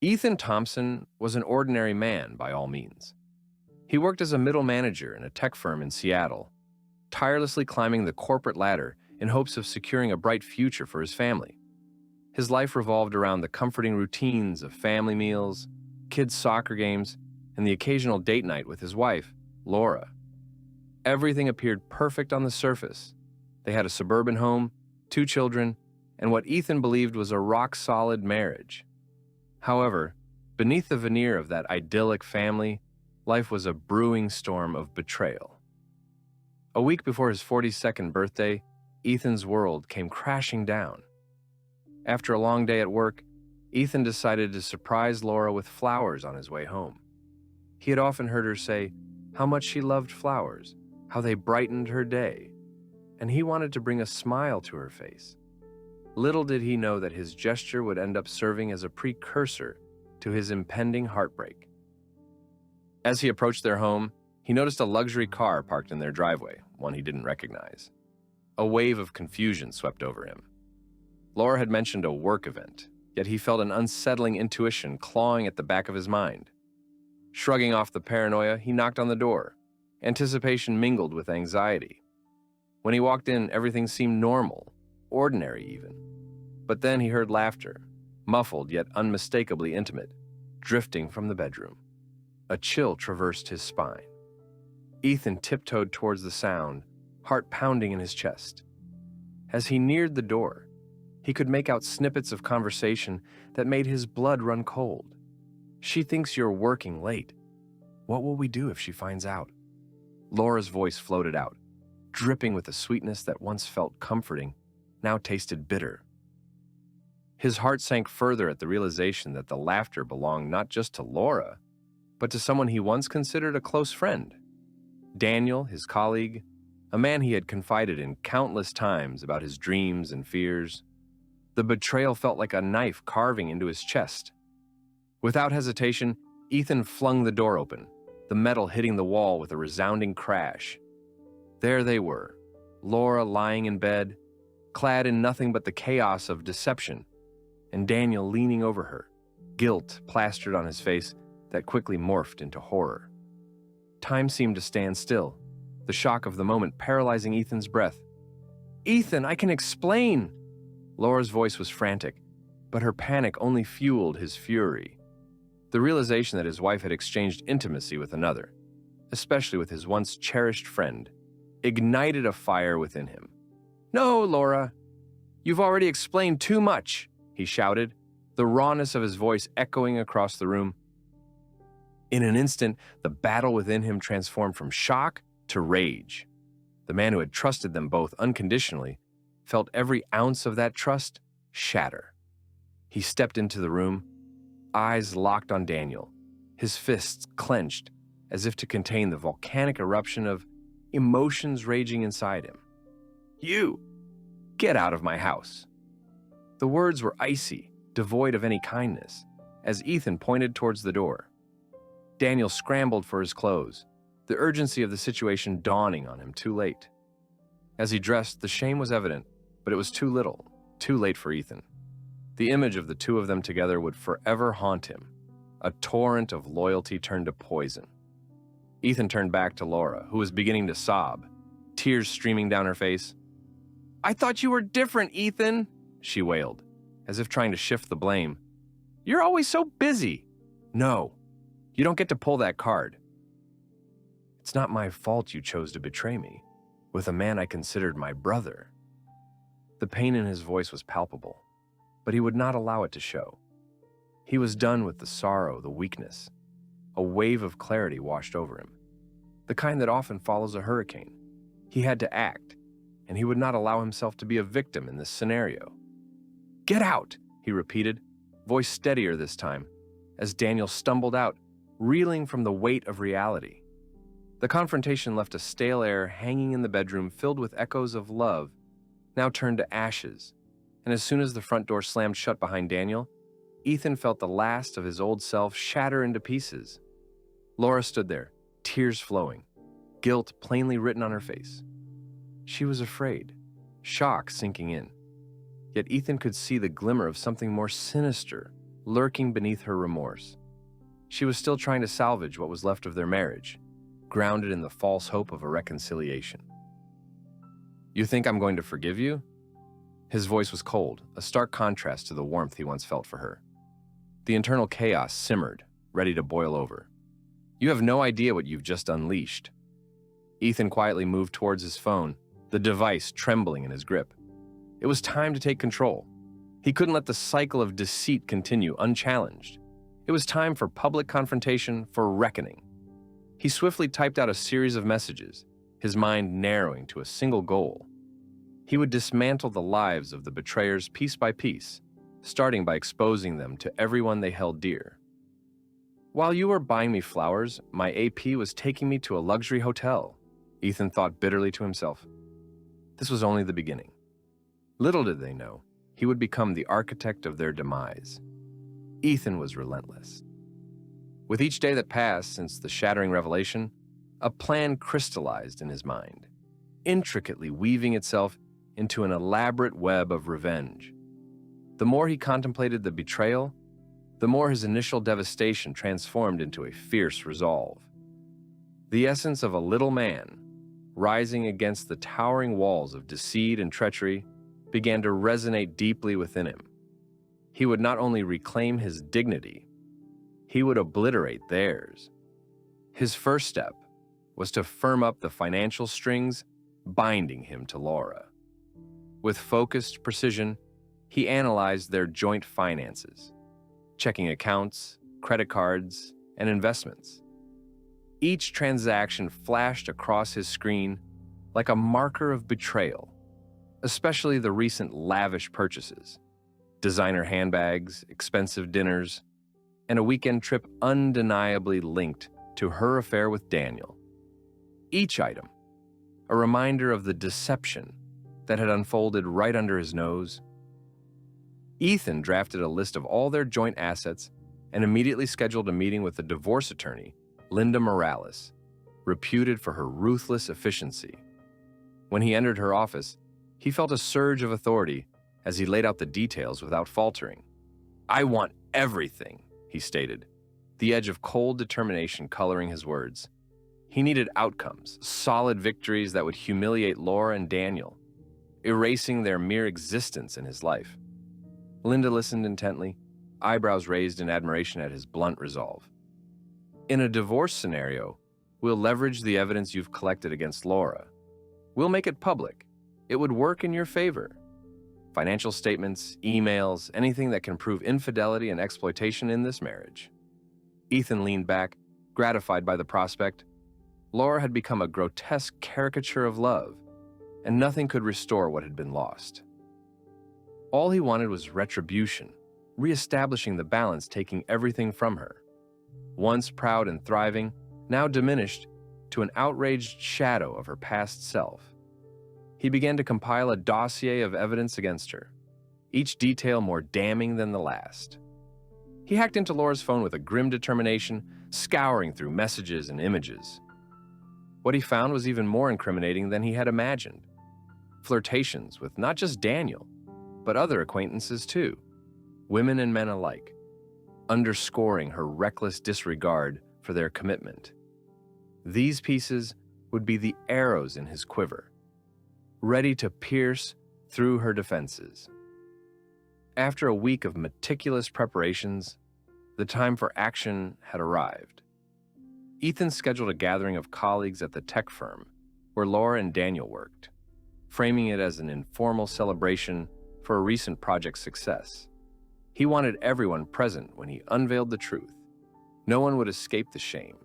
Ethan Thompson was an ordinary man by all means. He worked as a middle manager in a tech firm in Seattle, tirelessly climbing the corporate ladder in hopes of securing a bright future for his family. His life revolved around the comforting routines of family meals, kids' soccer games, and the occasional date night with his wife, Laura. Everything appeared perfect on the surface. They had a suburban home, 2 children, and what Ethan believed was a rock-solid marriage. However, beneath the veneer of that idyllic family, life was a brewing storm of betrayal. A week before his 42nd birthday, Ethan's world came crashing down. After a long day at work, Ethan decided to surprise Laura with flowers on his way home. He had often heard her say how much she loved flowers, how they brightened her day, and he wanted to bring a smile to her face. Little did he know that his gesture would end up serving as a precursor to his impending heartbreak. As he approached their home, he noticed a luxury car parked in their driveway, one he didn't recognize. A wave of confusion swept over him. Laura had mentioned a work event, yet he felt an unsettling intuition clawing at the back of his mind. Shrugging off the paranoia, he knocked on the door. Anticipation mingled with anxiety. When he walked in, everything seemed normal, ordinary even. But then he heard laughter, muffled yet unmistakably intimate, drifting from the bedroom. A chill traversed his spine. Ethan tiptoed towards the sound, heart pounding in his chest. As he neared the door, he could make out snippets of conversation that made his blood run cold. "She thinks you're working late. What will we do if she finds out?" Laura's voice floated out, dripping with a sweetness that once felt comforting, now tasted bitter. His heart sank further at the realization that the laughter belonged not just to Laura, but to someone he once considered a close friend. Daniel, his colleague, a man he had confided in countless times about his dreams and fears. The betrayal felt like a knife carving into his chest. Without hesitation, Ethan flung the door open, the metal hitting the wall with a resounding crash. There they were, Laura lying in bed, clad in nothing but the chaos of deception, and Daniel leaning over her, guilt plastered on his face that quickly morphed into horror. Time seemed to stand still, the shock of the moment paralyzing Ethan's breath. "Ethan, I can explain!" Laura's voice was frantic, but her panic only fueled his fury. The realization that his wife had exchanged intimacy with another, especially with his once cherished friend, ignited a fire within him. "No, Laura, you've already explained too much," he shouted, the rawness of his voice echoing across the room. In an instant, the battle within him transformed from shock to rage. The man who had trusted them both unconditionally felt every ounce of that trust shatter. He stepped into the room, eyes locked on Daniel, his fists clenched as if to contain the volcanic eruption of emotions raging inside him. "You! Get out of my house!" The words were icy, devoid of any kindness, as Ethan pointed towards the door. Daniel scrambled for his clothes, the urgency of the situation dawning on him too late. As he dressed, the shame was evident, but it was too little, too late for Ethan. The image of the two of them together would forever haunt him, a torrent of loyalty turned to poison. Ethan turned back to Laura, who was beginning to sob, tears streaming down her face. "I thought you were different, Ethan," she wailed, as if trying to shift the blame. "You're always so busy." "No, you don't get to pull that card." "It's not my fault you chose to betray me, with a man I considered my brother." The pain in his voice was palpable, but he would not allow it to show. He was done with the sorrow, the weakness. A wave of clarity washed over him, the kind that often follows a hurricane. He had to act, and he would not allow himself to be a victim in this scenario. "Get out," he repeated, voice steadier this time, as Daniel stumbled out, reeling from the weight of reality. The confrontation left a stale air hanging in the bedroom filled with echoes of love, now turned to ashes, and as soon as the front door slammed shut behind Daniel, Ethan felt the last of his old self shatter into pieces. Laura stood there, tears flowing, guilt plainly written on her face. She was afraid, shock sinking in. Yet Ethan could see the glimmer of something more sinister lurking beneath her remorse. She was still trying to salvage what was left of their marriage, grounded in the false hope of a reconciliation. "You think I'm going to forgive you?" His voice was cold, a stark contrast to the warmth he once felt for her. The internal chaos simmered, ready to boil over. "You have no idea what you've just unleashed." Ethan quietly moved towards his phone, the device trembling in his grip. It was time to take control. He couldn't let the cycle of deceit continue unchallenged. It was time for public confrontation, for reckoning. He swiftly typed out a series of messages, his mind narrowing to a single goal. He would dismantle the lives of the betrayers piece by piece, starting by exposing them to everyone they held dear. "While you were buying me flowers, my AP was taking me to a luxury hotel," Ethan thought bitterly to himself. This was only the beginning. Little did they know, he would become the architect of their demise. Ethan was relentless. With each day that passed since the shattering revelation, a plan crystallized in his mind, intricately weaving itself into an elaborate web of revenge. The more he contemplated the betrayal, the more his initial devastation transformed into a fierce resolve. The essence of a little man, rising against the towering walls of deceit and treachery, began to resonate deeply within him. He would not only reclaim his dignity, he would obliterate theirs. His first step was to firm up the financial strings binding him to Laura. With focused precision, he analyzed their joint finances, checking accounts, credit cards, and investments. Each transaction flashed across his screen like a marker of betrayal, especially the recent lavish purchases, designer handbags, expensive dinners, and a weekend trip undeniably linked to her affair with Daniel. Each item, a reminder of the deception that had unfolded right under his nose. Ethan drafted a list of all their joint assets and immediately scheduled a meeting with the divorce attorney, Linda Morales, reputed for her ruthless efficiency. When he entered her office, he felt a surge of authority as he laid out the details without faltering. "I want everything," he stated, the edge of cold determination coloring his words. He needed outcomes, solid victories that would humiliate Laura and Daniel, erasing their mere existence in his life. Linda listened intently, eyebrows raised in admiration at his blunt resolve. "In a divorce scenario, we'll leverage the evidence you've collected against Laura. We'll make it public. It would work in your favor. Financial statements, emails, anything that can prove infidelity and exploitation in this marriage." Ethan leaned back, gratified by the prospect. Laura had become a grotesque caricature of love, and nothing could restore what had been lost. All he wanted was retribution, reestablishing the balance, taking everything from her. Once proud and thriving, now diminished to an outraged shadow of her past self. He began to compile a dossier of evidence against her, each detail more damning than the last. He hacked into Laura's phone with a grim determination, scouring through messages and images. What he found was even more incriminating than he had imagined. Flirtations with not just Daniel, but other acquaintances too, women and men alike, underscoring her reckless disregard for their commitment. These pieces would be the arrows in his quiver, ready to pierce through her defenses. After a week of meticulous preparations, the time for action had arrived. Ethan scheduled a gathering of colleagues at the tech firm where Laura and Daniel worked, framing it as an informal celebration for a recent project success. He wanted everyone present when he unveiled the truth. No one would escape the shame,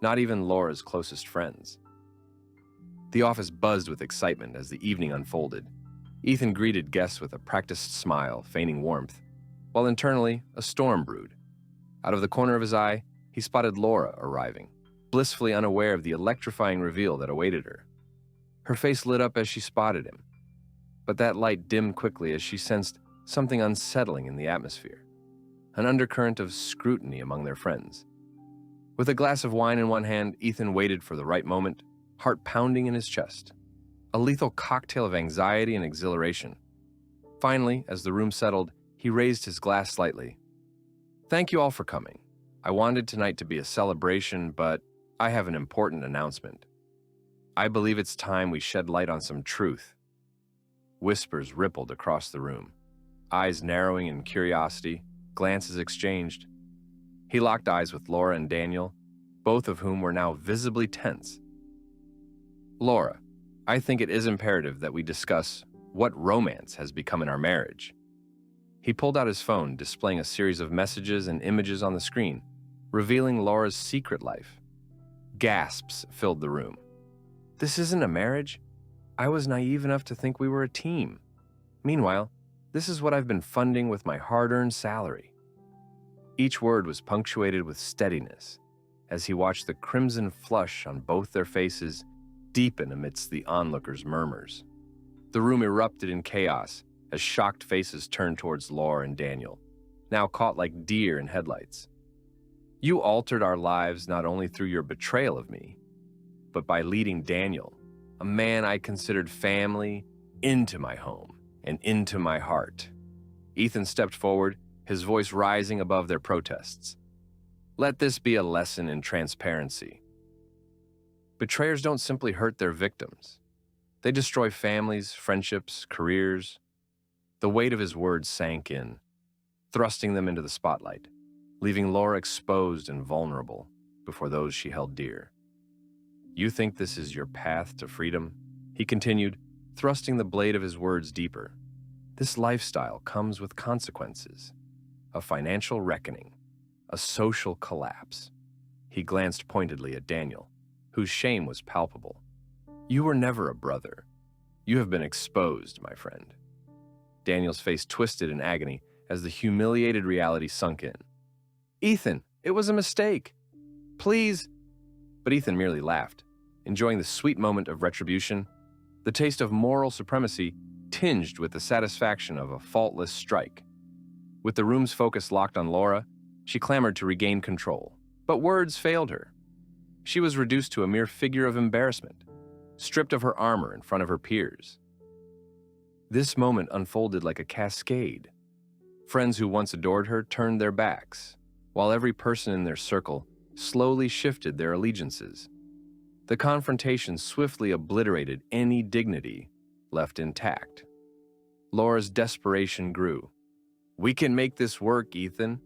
not even Laura's closest friends. The office buzzed with excitement as the evening unfolded. Ethan greeted guests with a practiced smile, feigning warmth, while internally a storm brewed. Out of the corner of his eye, he spotted Laura arriving, blissfully unaware of the electrifying reveal that awaited her. Her face lit up as she spotted him, but that light dimmed quickly as she sensed something unsettling in the atmosphere, an undercurrent of scrutiny among their friends. With a glass of wine in one hand, Ethan waited for the right moment, heart pounding in his chest, a lethal cocktail of anxiety and exhilaration. Finally, as the room settled, he raised his glass slightly. Thank you all for coming. I wanted tonight to be a celebration, but I have an important announcement. I believe it's time we shed light on some truth. Whispers rippled across the room, eyes narrowing in curiosity, glances exchanged. He locked eyes with Laura and Daniel, both of whom were now visibly tense. Laura, I think it is imperative that we discuss what romance has become in our marriage. He pulled out his phone, displaying a series of messages and images on the screen, revealing Laura's secret life. Gasps filled the room. This isn't a marriage. I was naive enough to think we were a team. Meanwhile, this is what I've been funding with my hard-earned salary. Each word was punctuated with steadiness, as he watched the crimson flush on both their faces deepen amidst the onlookers' murmurs. The room erupted in chaos as shocked faces turned towards Laura and Daniel, now caught like deer in headlights. You altered our lives not only through your betrayal of me, but by leading Daniel, a man I considered family, into my home and into my heart. Ethan stepped forward, his voice rising above their protests. Let this be a lesson in transparency. Betrayers don't simply hurt their victims. They destroy families, friendships, careers. The weight of his words sank in, thrusting them into the spotlight, leaving Laura exposed and vulnerable before those she held dear. You think this is your path to freedom? He continued, thrusting the blade of his words deeper. This lifestyle comes with consequences. A financial reckoning, a social collapse. He glanced pointedly at Daniel, whose shame was palpable. You were never a brother. You have been exposed, my friend. Daniel's face twisted in agony as the humiliated reality sunk in. Ethan, it was a mistake. Please. But Ethan merely laughed, enjoying the sweet moment of retribution, the taste of moral supremacy tinged with the satisfaction of a faultless strike. With the room's focus locked on Laura, she clamored to regain control, but words failed her. She was reduced to a mere figure of embarrassment, stripped of her armor in front of her peers. This moment unfolded like a cascade. Friends who once adored her turned their backs, while every person in their circle slowly shifted their allegiances. The confrontation swiftly obliterated any dignity left intact. Laura's desperation grew. We can make this work, Ethan.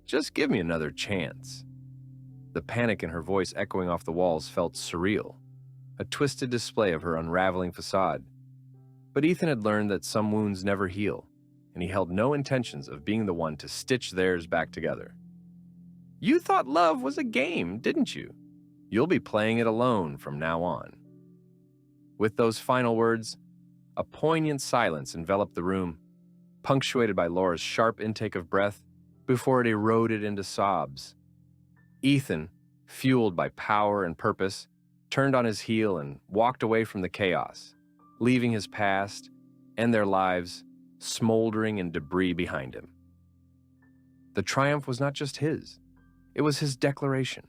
Just give me another chance. The panic in her voice echoing off the walls felt surreal, a twisted display of her unraveling facade. But Ethan had learned that some wounds never heal, and he held no intentions of being the one to stitch theirs back together. You thought love was a game, didn't you? You'll be playing it alone from now on. With those final words, a poignant silence enveloped the room, punctuated by Laura's sharp intake of breath before it eroded into sobs. Ethan, fueled by power and purpose, turned on his heel and walked away from the chaos, leaving his past and their lives smoldering in debris behind him. The triumph was not just his, it was his declaration.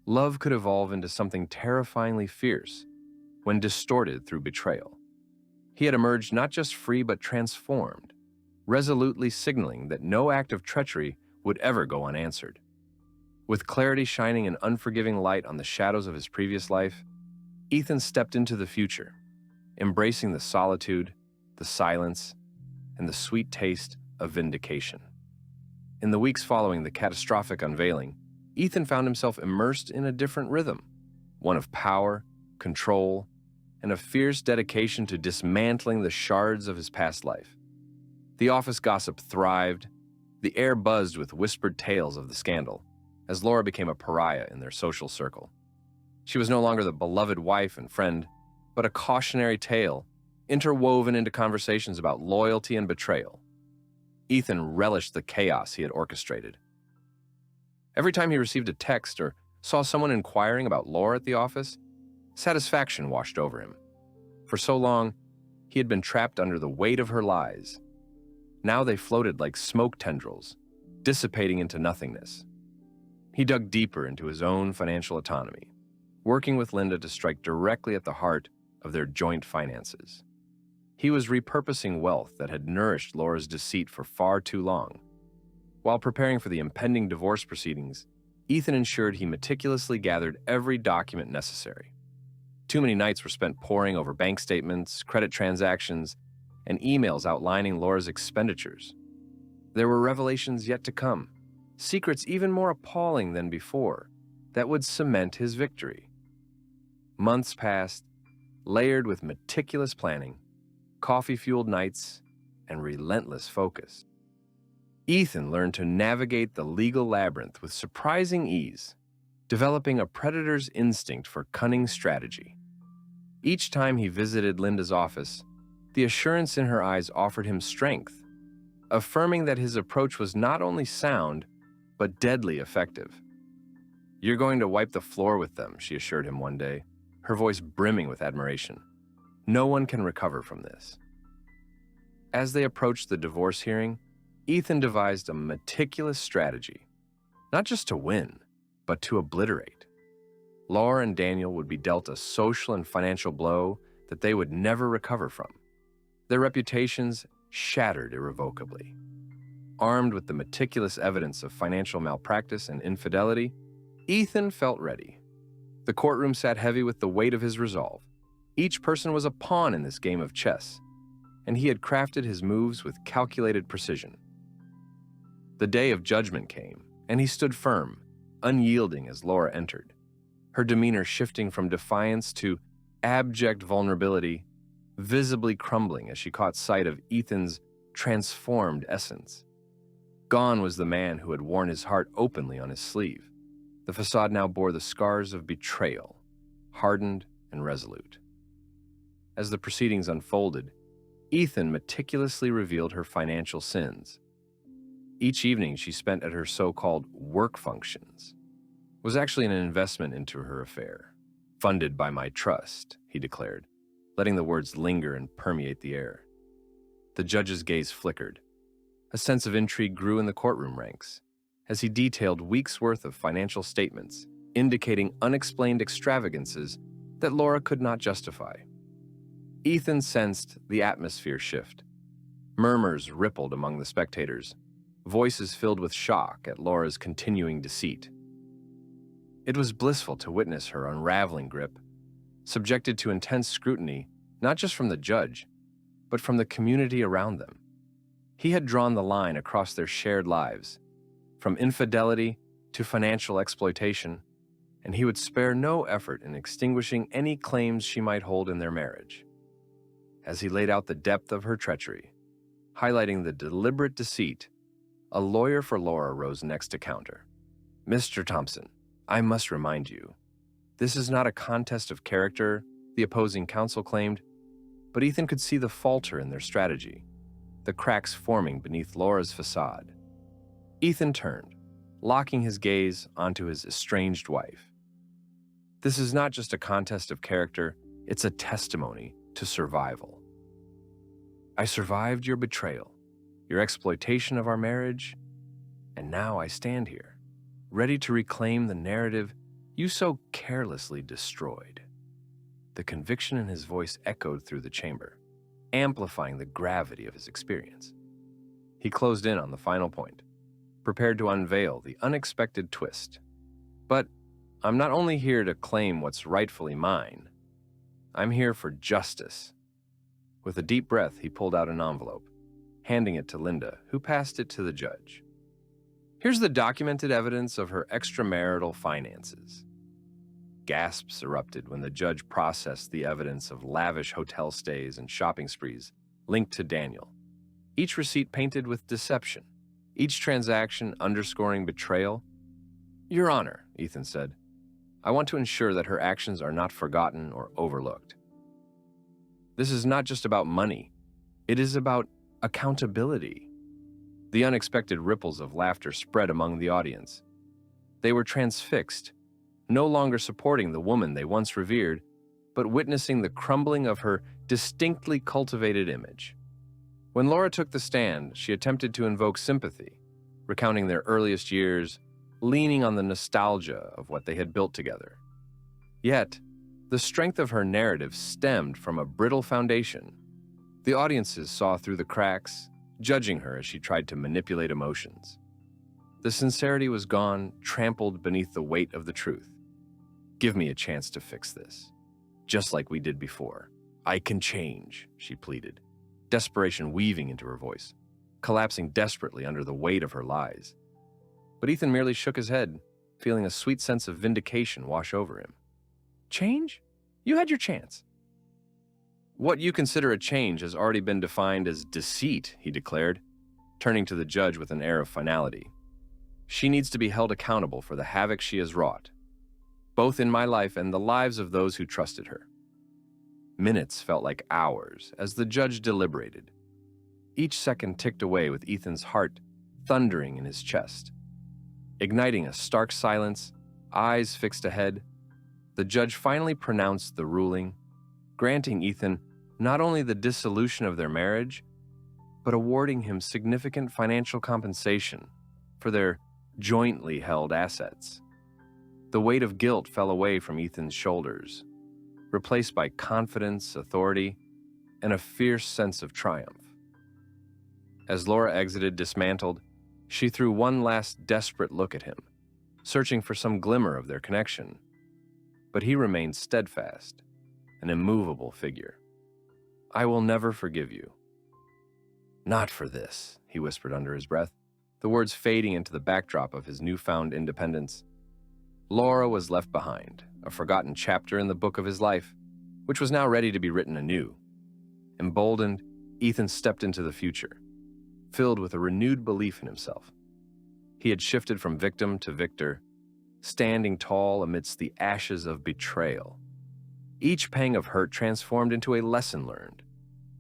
Love could evolve into something terrifyingly fierce when distorted through betrayal. He had emerged not just free but transformed, resolutely signaling that no act of treachery would ever go unanswered. With clarity shining an unforgiving light on the shadows of his previous life, Ethan stepped into the future, embracing the solitude, the silence, and the sweet taste of vindication. In the weeks following the catastrophic unveiling, Ethan found himself immersed in a different rhythm, one of power, control, and a fierce dedication to dismantling the shards of his past life. The office gossip thrived, the air buzzed with whispered tales of the scandal, as Laura became a pariah in their social circle. She was no longer the beloved wife and friend, but a cautionary tale interwoven into conversations about loyalty and betrayal. Ethan relished the chaos he had orchestrated. Every time he received a text or saw someone inquiring about Laura at the office, satisfaction washed over him. For so long, he had been trapped under the weight of her lies. Now they floated like smoke tendrils, dissipating into nothingness. He dug deeper into his own financial autonomy, working with Linda to strike directly at the heart of their joint finances. He was repurposing wealth that had nourished Laura's deceit for far too long. While preparing for the impending divorce proceedings, Ethan ensured he meticulously gathered every document necessary. Too many nights were spent poring over bank statements, credit transactions, and emails outlining Laura's expenditures. There were revelations yet to come, secrets even more appalling than before, that would cement his victory. Months passed, layered with meticulous planning, coffee-fueled nights, and relentless focus. Ethan learned to navigate the legal labyrinth with surprising ease, developing a predator's instinct for cunning strategy. Each time he visited Linda's office, the assurance in her eyes offered him strength, affirming that his approach was not only sound, but deadly effective. "You're going to wipe the floor with them," she assured him one day, her voice brimming with admiration. "No one can recover from this." As they approached the divorce hearing, Ethan devised a meticulous strategy, not just to win, but to obliterate. Laura and Daniel would be dealt a social and financial blow that they would never recover from. Their reputations shattered irrevocably. Armed with the meticulous evidence of financial malpractice and infidelity, Ethan felt ready. The courtroom sat heavy with the weight of his resolve. Each person was a pawn in this game of chess, and he had crafted his moves with calculated precision. The day of judgment came, and he stood firm, unyielding as Laura entered, her demeanor shifting from defiance to abject vulnerability, visibly crumbling as she caught sight of Ethan's transformed essence. Gone was the man who had worn his heart openly on his sleeve. The facade now bore the scars of betrayal, hardened and resolute. As the proceedings unfolded, Ethan meticulously revealed her financial sins. Each evening she spent at her so-called work functions was actually an investment into her affair. "Funded by my trust," he declared, letting the words linger and permeate the air. The judge's gaze flickered. A sense of intrigue grew in the courtroom ranks as he detailed weeks' worth of financial statements, indicating unexplained extravagances that Laura could not justify. Ethan sensed the atmosphere shift. Murmurs rippled among the spectators, voices filled with shock at Laura's continuing deceit. It was blissful to witness her unraveling grip, subjected to intense scrutiny not just from the judge, but from the community around them. He had drawn the line across their shared lives, from infidelity to financial exploitation, and he would spare no effort in extinguishing any claims she might hold in their marriage. As he laid out the depth of her treachery, highlighting the deliberate deceit, a lawyer for Laura rose next to counter. "Mr. Thompson, I must remind you, this is not a contest of character," the opposing counsel claimed, but Ethan could see the falter in their strategy, the cracks forming beneath Laura's facade. Ethan turned, locking his gaze onto his estranged wife. "This is not just a contest of character, it's a testimony to survival. I survived your betrayal, your exploitation of our marriage, and now I stand here, ready to reclaim the narrative you so carelessly destroyed." The conviction in his voice echoed through the chamber, amplifying the gravity of his experience. He closed in on the final point, prepared to unveil the unexpected twist. "But I'm not only here to claim what's rightfully mine. I'm here for justice." With a deep breath, he pulled out an envelope, handing it to Linda, who passed it to the judge. "Here's the documented evidence of her extramarital finances." Gasps erupted when the judge processed the evidence of lavish hotel stays and shopping sprees linked to Daniel. Each receipt painted with deception, each transaction underscoring betrayal. "Your Honor," Ethan said, "I want to ensure that her actions are not forgotten or overlooked. This is not just about money. It is about accountability." The unexpected ripples of laughter spread among the audience. They were transfixed, no longer supporting the woman they once revered, but witnessing the crumbling of her distinctly cultivated image. When Laura took the stand, she attempted to invoke sympathy, recounting their earliest years, leaning on the nostalgia of what they had built together. Yet, the strength of her narrative stemmed from a brittle foundation. The audiences saw through the cracks, judging her as she tried to manipulate emotions. The sincerity was gone, trampled beneath the weight of the truth. "Give me a chance to fix this, just like we did before. I can change," she pleaded, desperation weaving into her voice, collapsing desperately under the weight of her lies. But Ethan merely shook his head, feeling a sweet sense of vindication wash over him. "Change? You had your chance." "What you consider a change has already been defined as deceit," he declared, turning to the judge with an air of finality. "She needs to be held accountable for the havoc she has wrought, both in my life and the lives of those who trusted her." Minutes felt like hours as the judge deliberated. Each second ticked away with Ethan's heart thundering in his chest. Igniting a stark silence, eyes fixed ahead, the judge finally pronounced the ruling, granting Ethan not only the dissolution of their marriage, but awarding him significant financial compensation for their jointly held assets. The weight of guilt fell away from Ethan's shoulders, replaced by confidence, authority, and a fierce sense of triumph. As Laura exited dismantled, she threw one last desperate look at him, searching for some glimmer of their connection. But he remained steadfast, an immovable figure. "I will never forgive you." "Not for this," he whispered under his breath, the words fading into the backdrop of his newfound independence. Laura was left behind, a forgotten chapter in the book of his life, which was now ready to be written anew. Emboldened, Ethan stepped into the future, filled with a renewed belief in himself. He had shifted from victim to victor, standing tall amidst the ashes of betrayal. Each pang of hurt transformed into a lesson learned,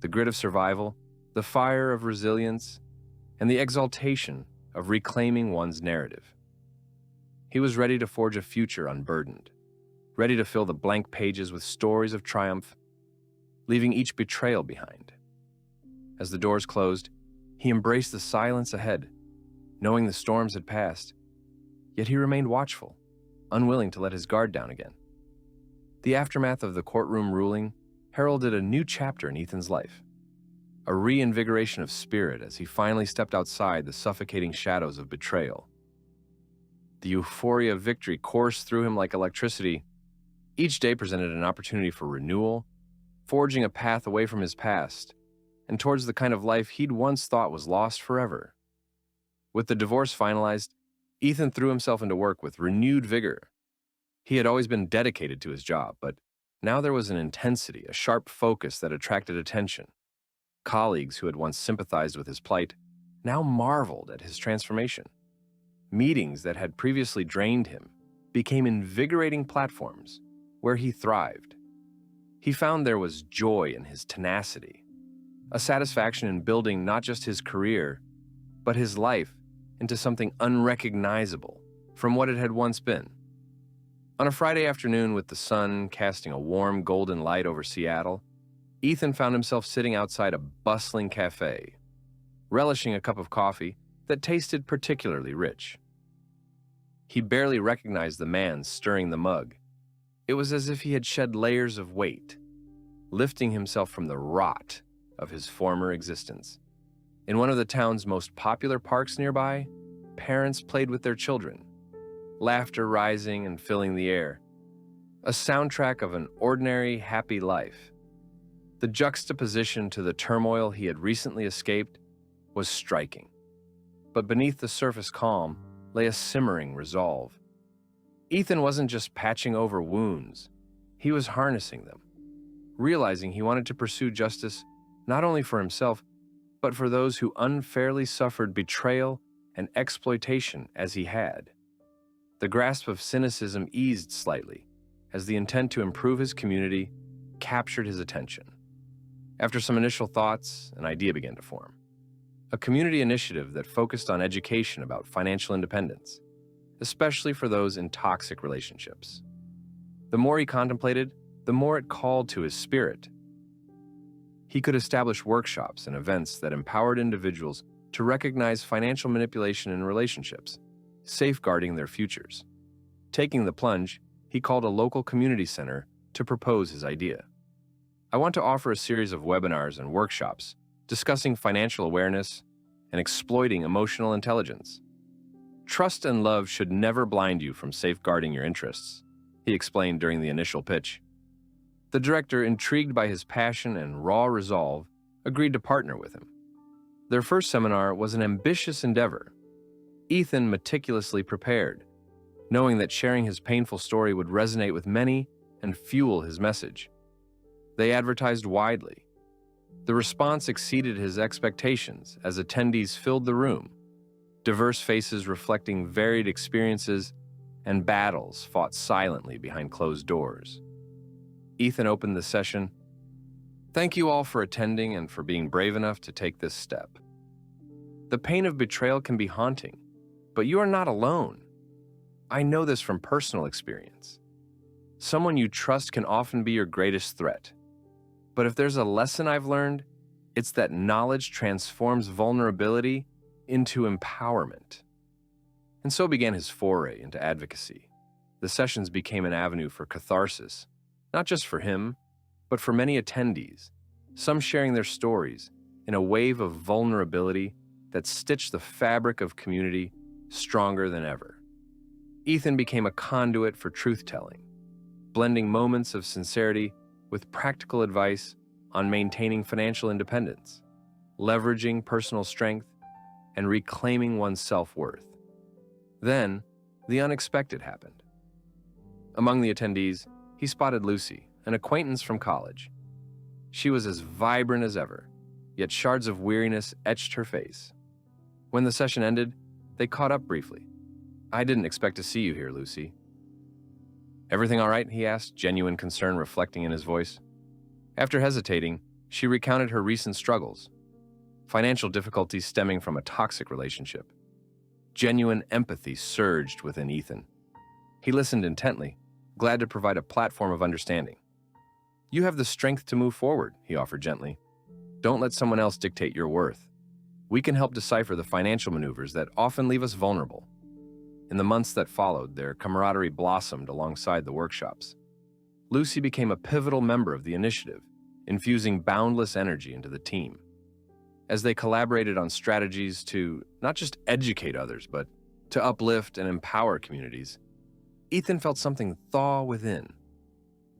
the grit of survival, the fire of resilience, and the exaltation of reclaiming one's narrative. He was ready to forge a future unburdened, ready to fill the blank pages with stories of triumph, leaving each betrayal behind. As the doors closed, he embraced the silence ahead, knowing the storms had passed, yet he remained watchful, unwilling to let his guard down again. The aftermath of the courtroom ruling heralded a new chapter in Ethan's life, a reinvigoration of spirit as he finally stepped outside the suffocating shadows of betrayal. The euphoria of victory coursed through him like electricity. Each day presented an opportunity for renewal, forging a path away from his past and towards the kind of life he'd once thought was lost forever. With the divorce finalized, Ethan threw himself into work with renewed vigor. He had always been dedicated to his job, but now there was an intensity, a sharp focus that attracted attention. Colleagues who had once sympathized with his plight now marveled at his transformation. Meetings that had previously drained him became invigorating platforms where he thrived. He found there was joy in his tenacity, a satisfaction in building not just his career, but his life into something unrecognizable from what it had once been. On a Friday afternoon with the sun casting a warm golden light over Seattle, Ethan found himself sitting outside a bustling cafe, relishing a cup of coffee that tasted particularly rich. He barely recognized the man stirring the mug. It was as if he had shed layers of weight, lifting himself from the rot of his former existence. In one of the town's most popular parks nearby, parents played with their children, laughter rising and filling the air, a soundtrack of an ordinary, happy life. The juxtaposition to the turmoil he had recently escaped was striking. But beneath the surface calm lay a simmering resolve. Ethan wasn't just patching over wounds, he was harnessing them, realizing he wanted to pursue justice not only for himself, but for those who unfairly suffered betrayal and exploitation as he had. The grasp of cynicism eased slightly as the intent to improve his community captured his attention. After some initial thoughts, an idea began to form. A community initiative that focused on education about financial independence, especially for those in toxic relationships. The more he contemplated, the more it called to his spirit. He could establish workshops and events that empowered individuals to recognize financial manipulation in relationships, safeguarding their futures. Taking the plunge, he called a local community center to propose his idea. "I want to offer a series of webinars and workshops discussing financial awareness and exploiting emotional intelligence. Trust and love should never blind you from safeguarding your interests, he explained during the initial pitch. The director, intrigued by his passion and raw resolve, agreed to partner with him. Their first seminar was an ambitious endeavor. Ethan meticulously prepared, knowing that sharing his painful story would resonate with many and fuel his message. They advertised widely. The response exceeded his expectations as attendees filled the room, diverse faces reflecting varied experiences and battles fought silently behind closed doors. Ethan opened the session. Thank you all for attending and for being brave enough to take this step. The pain of betrayal can be haunting, but you are not alone. I know this from personal experience. Someone you trust can often be your greatest threat. But if there's a lesson I've learned, it's that knowledge transforms vulnerability into empowerment. And so began his foray into advocacy. The sessions became an avenue for catharsis, not just for him, but for many attendees, some sharing their stories in a wave of vulnerability that stitched the fabric of community stronger than ever. Ethan became a conduit for truth-telling, blending moments of sincerity with practical advice on maintaining financial independence, leveraging personal strength, and reclaiming one's self-worth. Then, the unexpected happened. Among the attendees, he spotted Lucy, an acquaintance from college. She was as vibrant as ever, yet shards of weariness etched her face. When the session ended, they caught up briefly. I didn't expect to see you here, Lucy. Everything all right? He asked, genuine concern reflecting in his voice. After hesitating, she recounted her recent struggles, financial difficulties stemming from a toxic relationship. Genuine empathy surged within Ethan. He listened intently, glad to provide a platform of understanding. You have the strength to move forward, he offered gently. Don't let someone else dictate your worth. We can help decipher the financial maneuvers that often leave us vulnerable. In the months that followed, their camaraderie blossomed alongside the workshops. Lucy became a pivotal member of the initiative, infusing boundless energy into the team. As they collaborated on strategies to not just educate others, but to uplift and empower communities, Ethan felt something thaw within,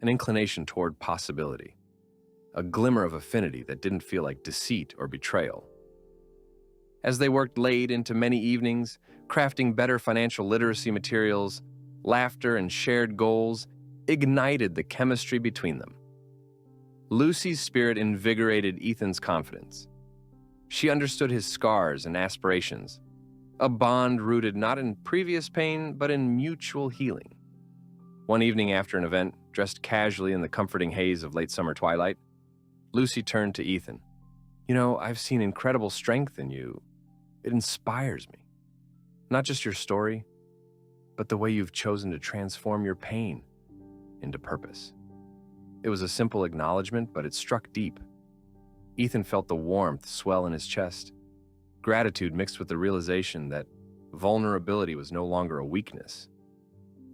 an inclination toward possibility, a glimmer of affinity that didn't feel like deceit or betrayal. As they worked late into many evenings, crafting better financial literacy materials, laughter and shared goals ignited the chemistry between them. Lucy's spirit invigorated Ethan's confidence. She understood his scars and aspirations, a bond rooted not in previous pain, but in mutual healing. One evening after an event, dressed casually in the comforting haze of late summer twilight, Lucy turned to Ethan. You know, I've seen incredible strength in you. It inspires me. Not just your story, but the way you've chosen to transform your pain into purpose. It was a simple acknowledgement, but it struck deep. Ethan felt the warmth swell in his chest, gratitude mixed with the realization that vulnerability was no longer a weakness.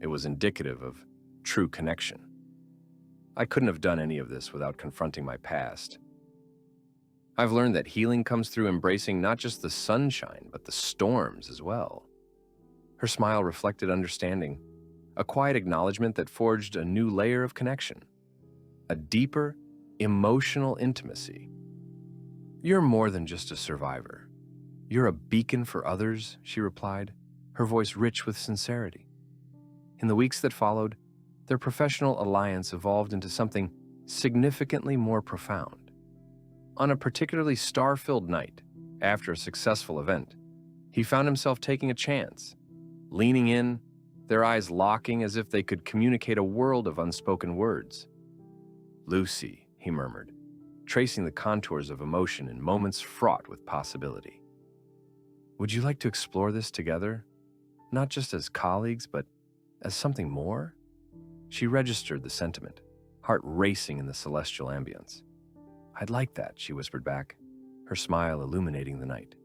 It was indicative of true connection. I couldn't have done any of this without confronting my past. I've learned that healing comes through embracing not just the sunshine, but the storms as well. Her smile reflected understanding, a quiet acknowledgement that forged a new layer of connection, a deeper, emotional intimacy. You're more than just a survivor. You're a beacon for others, she replied, her voice rich with sincerity. In the weeks that followed, their professional alliance evolved into something significantly more profound. On a particularly star-filled night, after a successful event, he found himself taking a chance, leaning in, their eyes locking as if they could communicate a world of unspoken words. Lucy, he murmured, tracing the contours of emotion in moments fraught with possibility. Would you like to explore this together? Not just as colleagues, but as something more? She registered the sentiment, heart racing in the celestial ambience. I'd like that, she whispered back, her smile illuminating the night.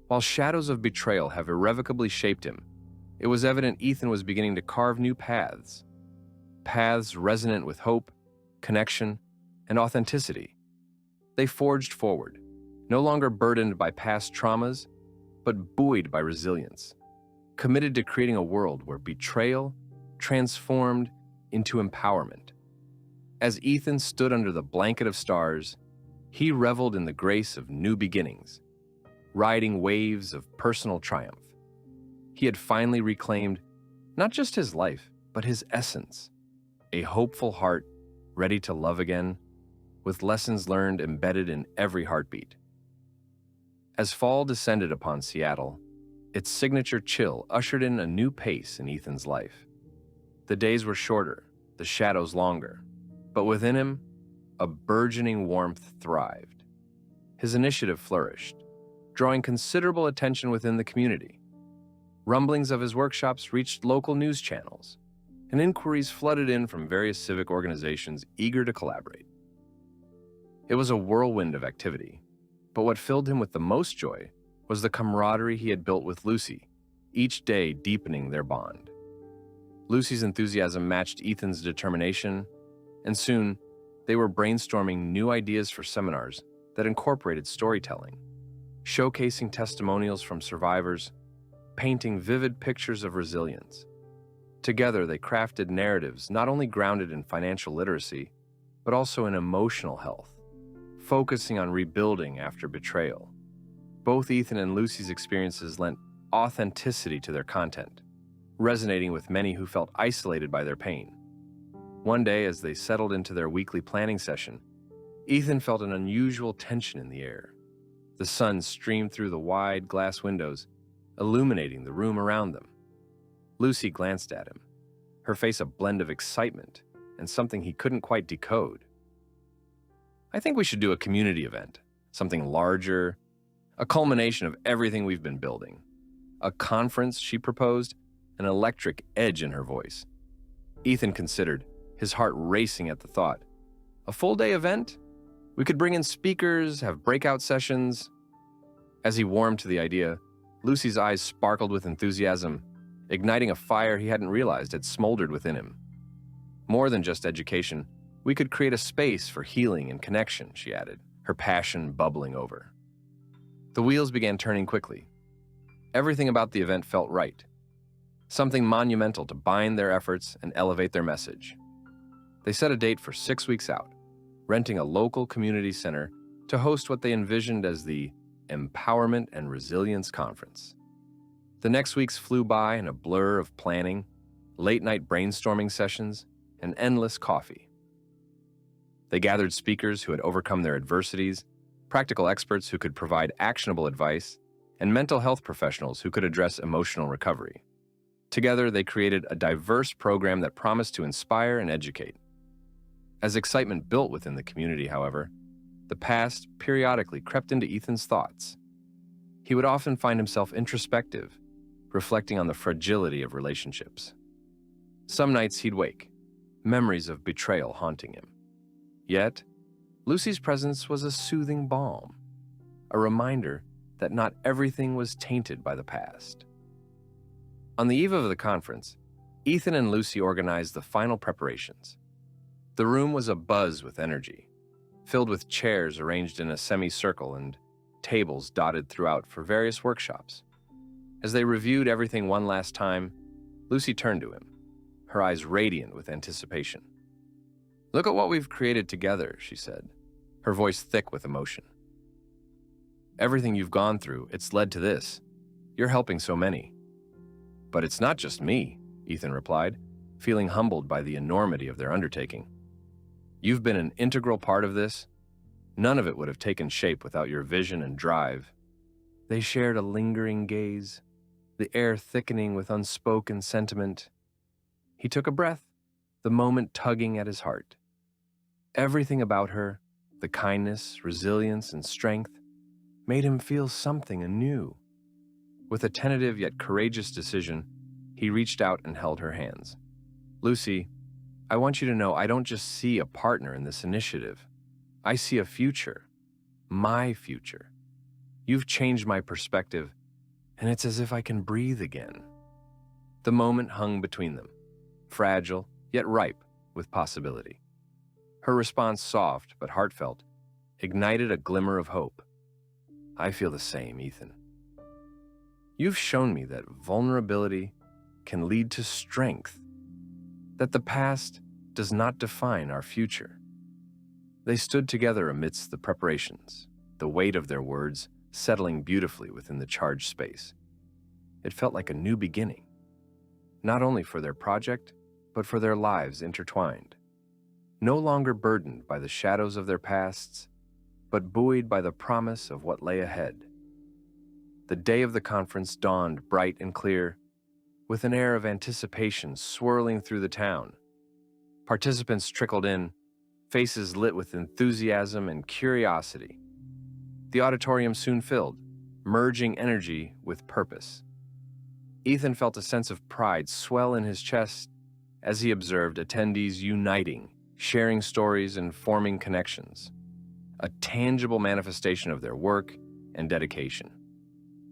While shadows of betrayal have irrevocably shaped him, it was evident Ethan was beginning to carve new paths resonant with hope, connection, and authenticity. They forged forward, no longer burdened by past traumas, but buoyed by resilience, committed to creating a world where betrayal transformed into empowerment. As Ethan stood under the blanket of stars, he reveled in the grace of new beginnings, riding waves of personal triumph. He had finally reclaimed not just his life, but his essence, a hopeful heart ready to love again, with lessons learned embedded in every heartbeat. As fall descended upon Seattle, its signature chill ushered in a new pace in Ethan's life. The days were shorter, the shadows longer, but within him, a burgeoning warmth thrived. His initiative flourished, drawing considerable attention within the community. Rumblings of his workshops reached local news channels, and inquiries flooded in from various civic organizations eager to collaborate. It was a whirlwind of activity, but what filled him with the most joy was the camaraderie he had built with Lucy, each day deepening their bond. Lucy's enthusiasm matched Ethan's determination, and soon they were brainstorming new ideas for seminars that incorporated storytelling, showcasing testimonials from survivors, painting vivid pictures of resilience. Together, they crafted narratives not only grounded in financial literacy, but also in emotional health, focusing on rebuilding after betrayal. Both Ethan and Lucy's experiences lent authenticity to their content, resonating with many who felt isolated by their pain. One day, as they settled into their weekly planning session, Ethan felt an unusual tension in the air. The sun streamed through the wide glass windows, illuminating the room around them. Lucy glanced at him, her face a blend of excitement and something he couldn't quite decode. "I think we should do a community event, something larger, a culmination of everything we've been building." "A conference," she proposed, an electric edge in her voice. Ethan considered, his heart racing at the thought. "A full-day event? We could bring in speakers, have breakout sessions." As he warmed to the idea, Lucy's eyes sparkled with enthusiasm, igniting a fire he hadn't realized had smoldered within him. "More than just education, we could create a space for healing and connection," she added, her passion bubbling over. The wheels began turning quickly. Everything about the event felt right, something monumental to bind their efforts and elevate their message. They set a date for 6 weeks out, renting a local community center to host what they envisioned as the Empowerment and Resilience Conference. The next weeks flew by in a blur of planning, late-night brainstorming sessions, and endless coffee. They gathered speakers who had overcome their adversities, practical experts who could provide actionable advice, and mental health professionals who could address emotional recovery. Together, they created a diverse program that promised to inspire and educate. As excitement built within the community, however, the past periodically crept into Ethan's thoughts. He would often find himself introspective, reflecting on the fragility of relationships. Some nights he'd wake, memories of betrayal haunting him. Yet, Lucy's presence was a soothing balm, a reminder that not everything was tainted by the past. On the eve of the conference, Ethan and Lucy organized the final preparations. The room was abuzz with energy, filled with chairs arranged in a semicircle and tables dotted throughout for various workshops. As they reviewed everything one last time, Lucy turned to him, her eyes radiant with anticipation. "Look at what we've created together," she said, her voice thick with emotion. "Everything you've gone through, it's led to this. You're helping so many." "But it's not just me," Ethan replied, feeling humbled by the enormity of their undertaking. "You've been an integral part of this. None of it would have taken shape without your vision and drive." They shared a lingering gaze, the air thickening with unspoken sentiment. He took a breath, the moment tugging at his heart. Everything about her, the kindness, resilience, and strength, made him feel something anew. With a tentative yet courageous decision, he reached out and held her hands. "Lucy, I want you to know I don't just see a partner in this initiative. I see a future. My future. You've changed my perspective, and it's as if I can breathe again." The moment hung between them, fragile yet ripe with possibility. Her response, soft but heartfelt, ignited a glimmer of hope. "I feel the same, Ethan." You've shown me that vulnerability can lead to strength, that the past does not define our future. They stood together amidst the preparations, the weight of their words settling beautifully within the charged space. It felt like a new beginning, not only for their project, but for their lives intertwined. No longer burdened by the shadows of their pasts, but buoyed by the promise of what lay ahead. The day of the conference dawned bright and clear, with an air of anticipation swirling through the town. Participants trickled in, faces lit with enthusiasm and curiosity. The auditorium soon filled, merging energy with purpose. Ethan felt a sense of pride swell in his chest as he observed attendees uniting, sharing stories and forming connections, a tangible manifestation of their work and dedication.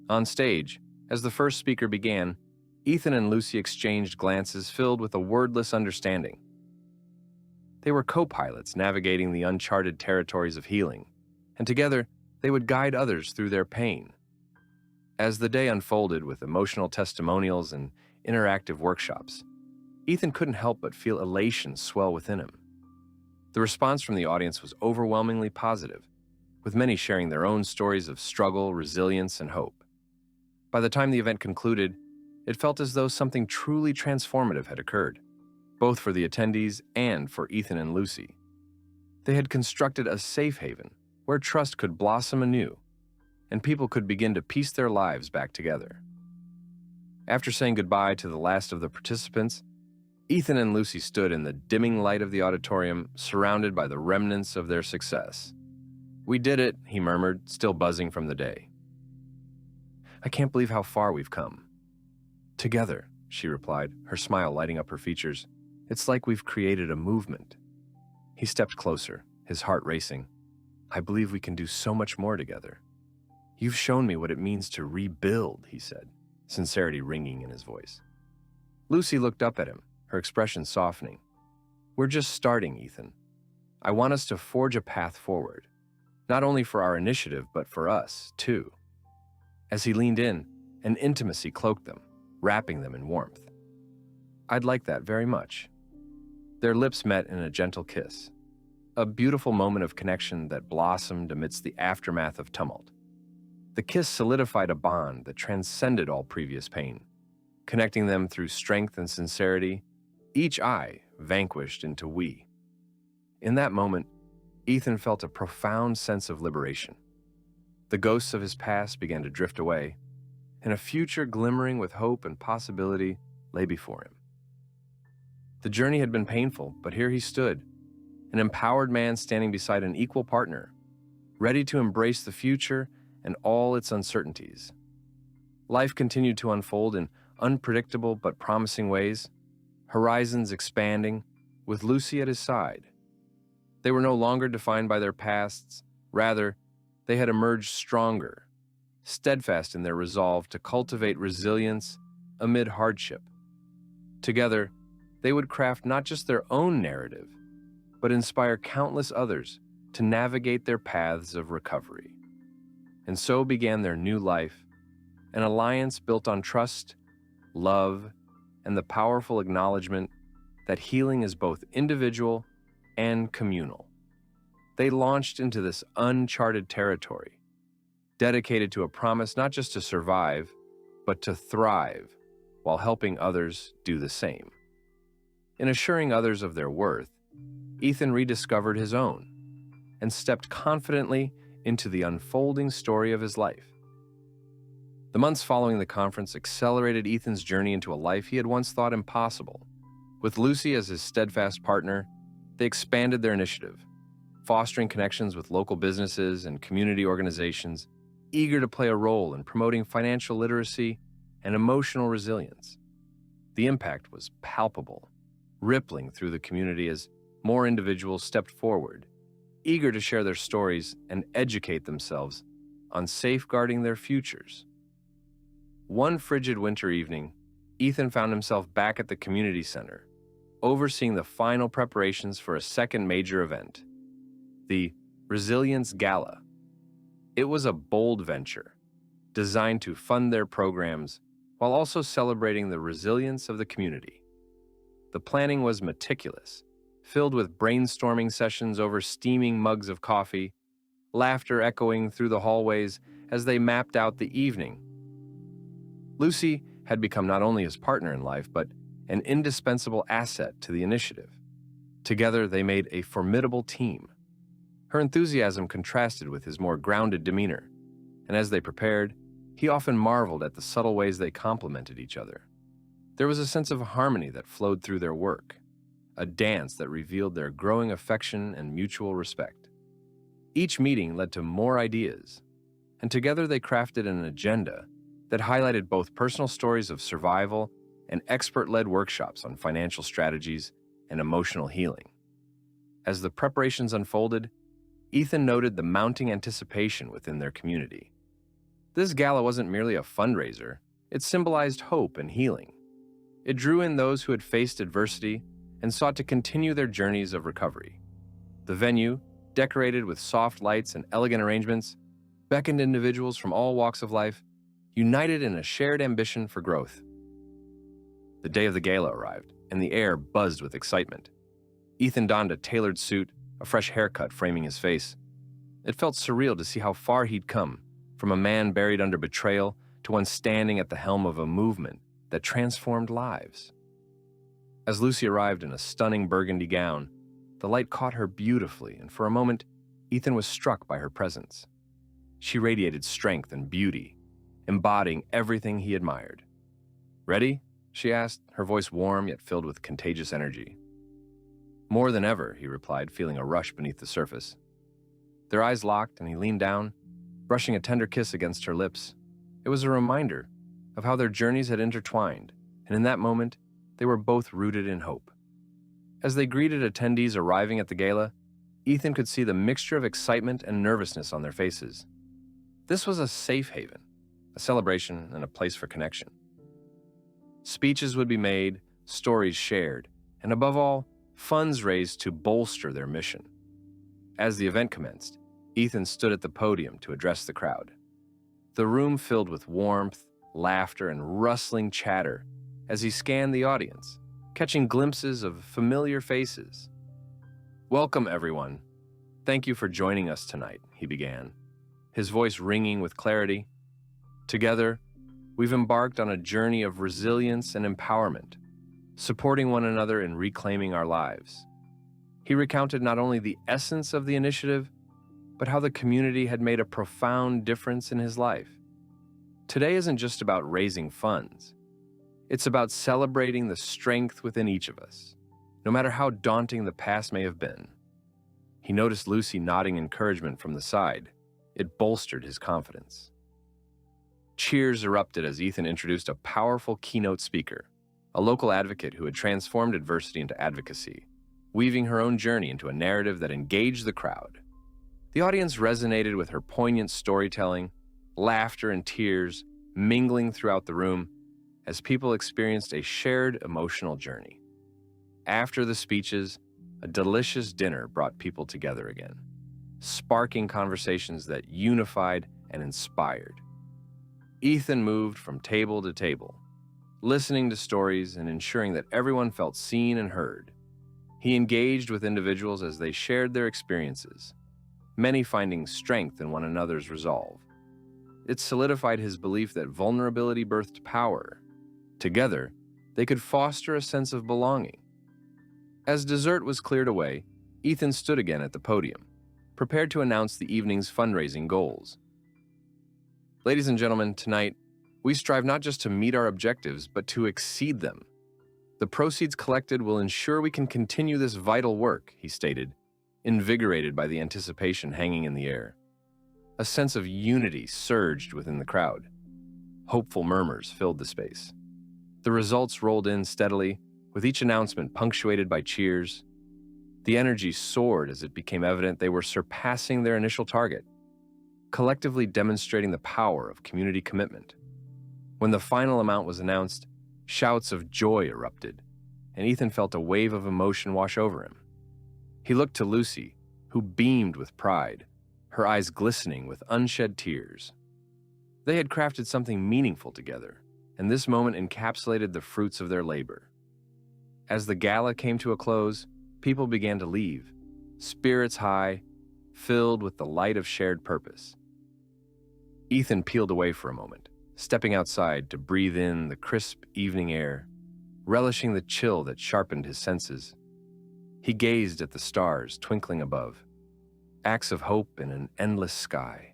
On stage, as the first speaker began, Ethan and Lucy exchanged glances filled with a wordless understanding. They were co-pilots navigating the uncharted territories of healing, and together they would guide others through their pain. As the day unfolded with emotional testimonials and interactive workshops, Ethan couldn't help but feel elation swell within him. The response from the audience was overwhelmingly positive, with many sharing their own stories of struggle, resilience, and hope. By the time the event concluded, it felt as though something truly transformative had occurred, both for the attendees and for Ethan and Lucy. They had constructed a safe haven where trust could blossom anew, and people could begin to piece their lives back together. After saying goodbye to the last of the participants, Ethan and Lucy stood in the dimming light of the auditorium, surrounded by the remnants of their success. "We did it," he murmured, still buzzing from the day. "I can't believe how far we've come." "Together," she replied, her smile lighting up her features. "It's like we've created a movement." He stepped closer, his heart racing. "I believe we can do so much more together." "You've shown me what it means to rebuild," he said, sincerity ringing in his voice. Lucy looked up at him, her expression softening. "We're just starting, Ethan. I want us to forge a path forward, not only for our initiative, but for us, too." As he leaned in, an intimacy cloaked them, wrapping them in warmth. "I'd like that very much." Their lips met in a gentle kiss, a beautiful moment of connection that blossomed amidst the aftermath of tumult. The kiss solidified a bond that transcended all previous pain, connecting them through strength and sincerity, each I vanquished into we. In that moment, Ethan felt a profound sense of liberation. The ghosts of his past began to drift away, and a future glimmering with hope and possibility lay before him. The journey had been painful, but here he stood, an empowered man standing beside an equal partner, ready to embrace the future and all its uncertainties. Life continued to unfold in unpredictable but promising ways, horizons expanding, with Lucy at his side. They were no longer defined by their pasts, rather, they had emerged stronger, steadfast in their resolve to cultivate resilience amid hardship. Together, they would craft not just their own narrative, but inspire countless others to navigate their paths of recovery. And so began their new life, an alliance built on trust, love, and the powerful acknowledgement that healing is both individual and communal. They launched into this uncharted territory, dedicated to a promise not just to survive, but to thrive while helping others do the same. In assuring others of their worth, Ethan rediscovered his own and stepped confidently into the unfolding story of his life. The months following the conference accelerated Ethan's journey into a life he had once thought impossible. With Lucy as his steadfast partner, they expanded their initiative, fostering connections with local businesses and community organizations, eager to play a role in promoting financial literacy and emotional resilience. The impact was palpable, rippling through the community as more individuals stepped forward, eager to share their stories and educate themselves on safeguarding their futures. One frigid winter evening, Ethan found himself back at the community center, overseeing the final preparations for a second major event, the Resilience Gala. It was a bold venture, designed to fund their programs while also celebrating the resilience of the community. The planning was meticulous, filled with brainstorming sessions over steaming mugs of coffee, laughter echoing through the hallways as they mapped out the evening. Lucy had become not only his partner in life, but an indispensable asset to the initiative. Together, they made a formidable team. Her enthusiasm contrasted with his more grounded demeanor, and as they prepared, he often marveled at the subtle ways they complemented each other. There was a sense of harmony that flowed through their work, a dance that revealed their growing affection and mutual respect. Each meeting led to more ideas, and together they crafted an agenda that highlighted both personal stories of survival and expert-led workshops on financial strategies and emotional healing. As the preparations unfolded, Ethan noted the mounting anticipation within their community. This gala wasn't merely a fundraiser, it symbolized hope and healing. It drew in those who had faced adversity and sought to continue their journeys of recovery. The venue, decorated with soft lights and elegant arrangements, beckoned individuals from all walks of life, united in a shared ambition for growth. The day of the gala arrived, and the air buzzed with excitement. Ethan donned a tailored suit, a fresh haircut framing his face. It felt surreal to see how far he'd come, from a man buried under betrayal to one standing at the helm of a movement that transformed lives. As Lucy arrived in a stunning burgundy gown, the light caught her beautifully, and for a moment, Ethan was struck by her presence. She radiated strength and beauty, embodying everything he admired. "Ready?" she asked, her voice warm yet filled with contagious energy. "More than ever," he replied, feeling a rush beneath the surface. Their eyes locked, and he leaned down, brushing a tender kiss against her lips. It was a reminder of how their journeys had intertwined, and in that moment, they were both rooted in hope. As they greeted attendees arriving at the gala, Ethan could see the mixture of excitement and nervousness on their faces. This was a safe haven, a celebration, and a place for connection. Speeches would be made, stories shared, and above all, funds raised to bolster their mission. As the event commenced, Ethan stood at the podium to address the crowd. The room filled with warmth, laughter, and rustling chatter as he scanned the audience, catching glimpses of familiar faces. "Welcome, everyone. Thank you for joining us tonight," he began, his voice ringing with clarity. "Together, we've embarked on a journey of resilience and empowerment, supporting one another in reclaiming our lives." He recounted not only the essence of the initiative, but how the community had made a profound difference in his life. Today isn't just about raising funds. It's about celebrating the strength within each of us, no matter how daunting the past may have been. He noticed Lucy nodding encouragement from the side. It bolstered his confidence. Cheers erupted as Ethan introduced a powerful keynote speaker, a local advocate who had transformed adversity into advocacy, weaving her own journey into a narrative that engaged the crowd. The audience resonated with her poignant storytelling, laughter and tears mingling throughout the room as people experienced a shared emotional journey. After the speeches, a delicious dinner brought people together again, sparking conversations that unified and inspired. Ethan moved from table to table, listening to stories and ensuring that everyone felt seen and heard. He engaged with individuals as they shared their experiences, many finding strength in one another's resolve. It solidified his belief that vulnerability birthed power. Together, they could foster a sense of belonging. As dessert was cleared away, Ethan stood again at the podium, prepared to announce the evening's fundraising goals. "Ladies and gentlemen, tonight, we strive not just to meet our objectives, but to exceed them. The proceeds collected will ensure we can continue this vital work," he stated, invigorated by the anticipation hanging in the air. A sense of unity surged within the crowd. Hopeful murmurs filled the space. The results rolled in steadily, with each announcement punctuated by cheers. The energy soared as it became evident they were surpassing their initial target, collectively demonstrating the power of community commitment. When the final amount was announced, shouts of joy erupted, and Ethan felt a wave of emotion wash over him. He looked to Lucy, who beamed with pride, her eyes glistening with unshed tears. They had crafted something meaningful together, and this moment encapsulated the fruits of their labor. As the gala came to a close, people began to leave, spirits high, filled with the light of shared purpose. Ethan peeled away for a moment, stepping outside to breathe in the crisp evening air, relishing the chill that sharpened his senses. He gazed at the stars twinkling above, acts of hope in an endless sky.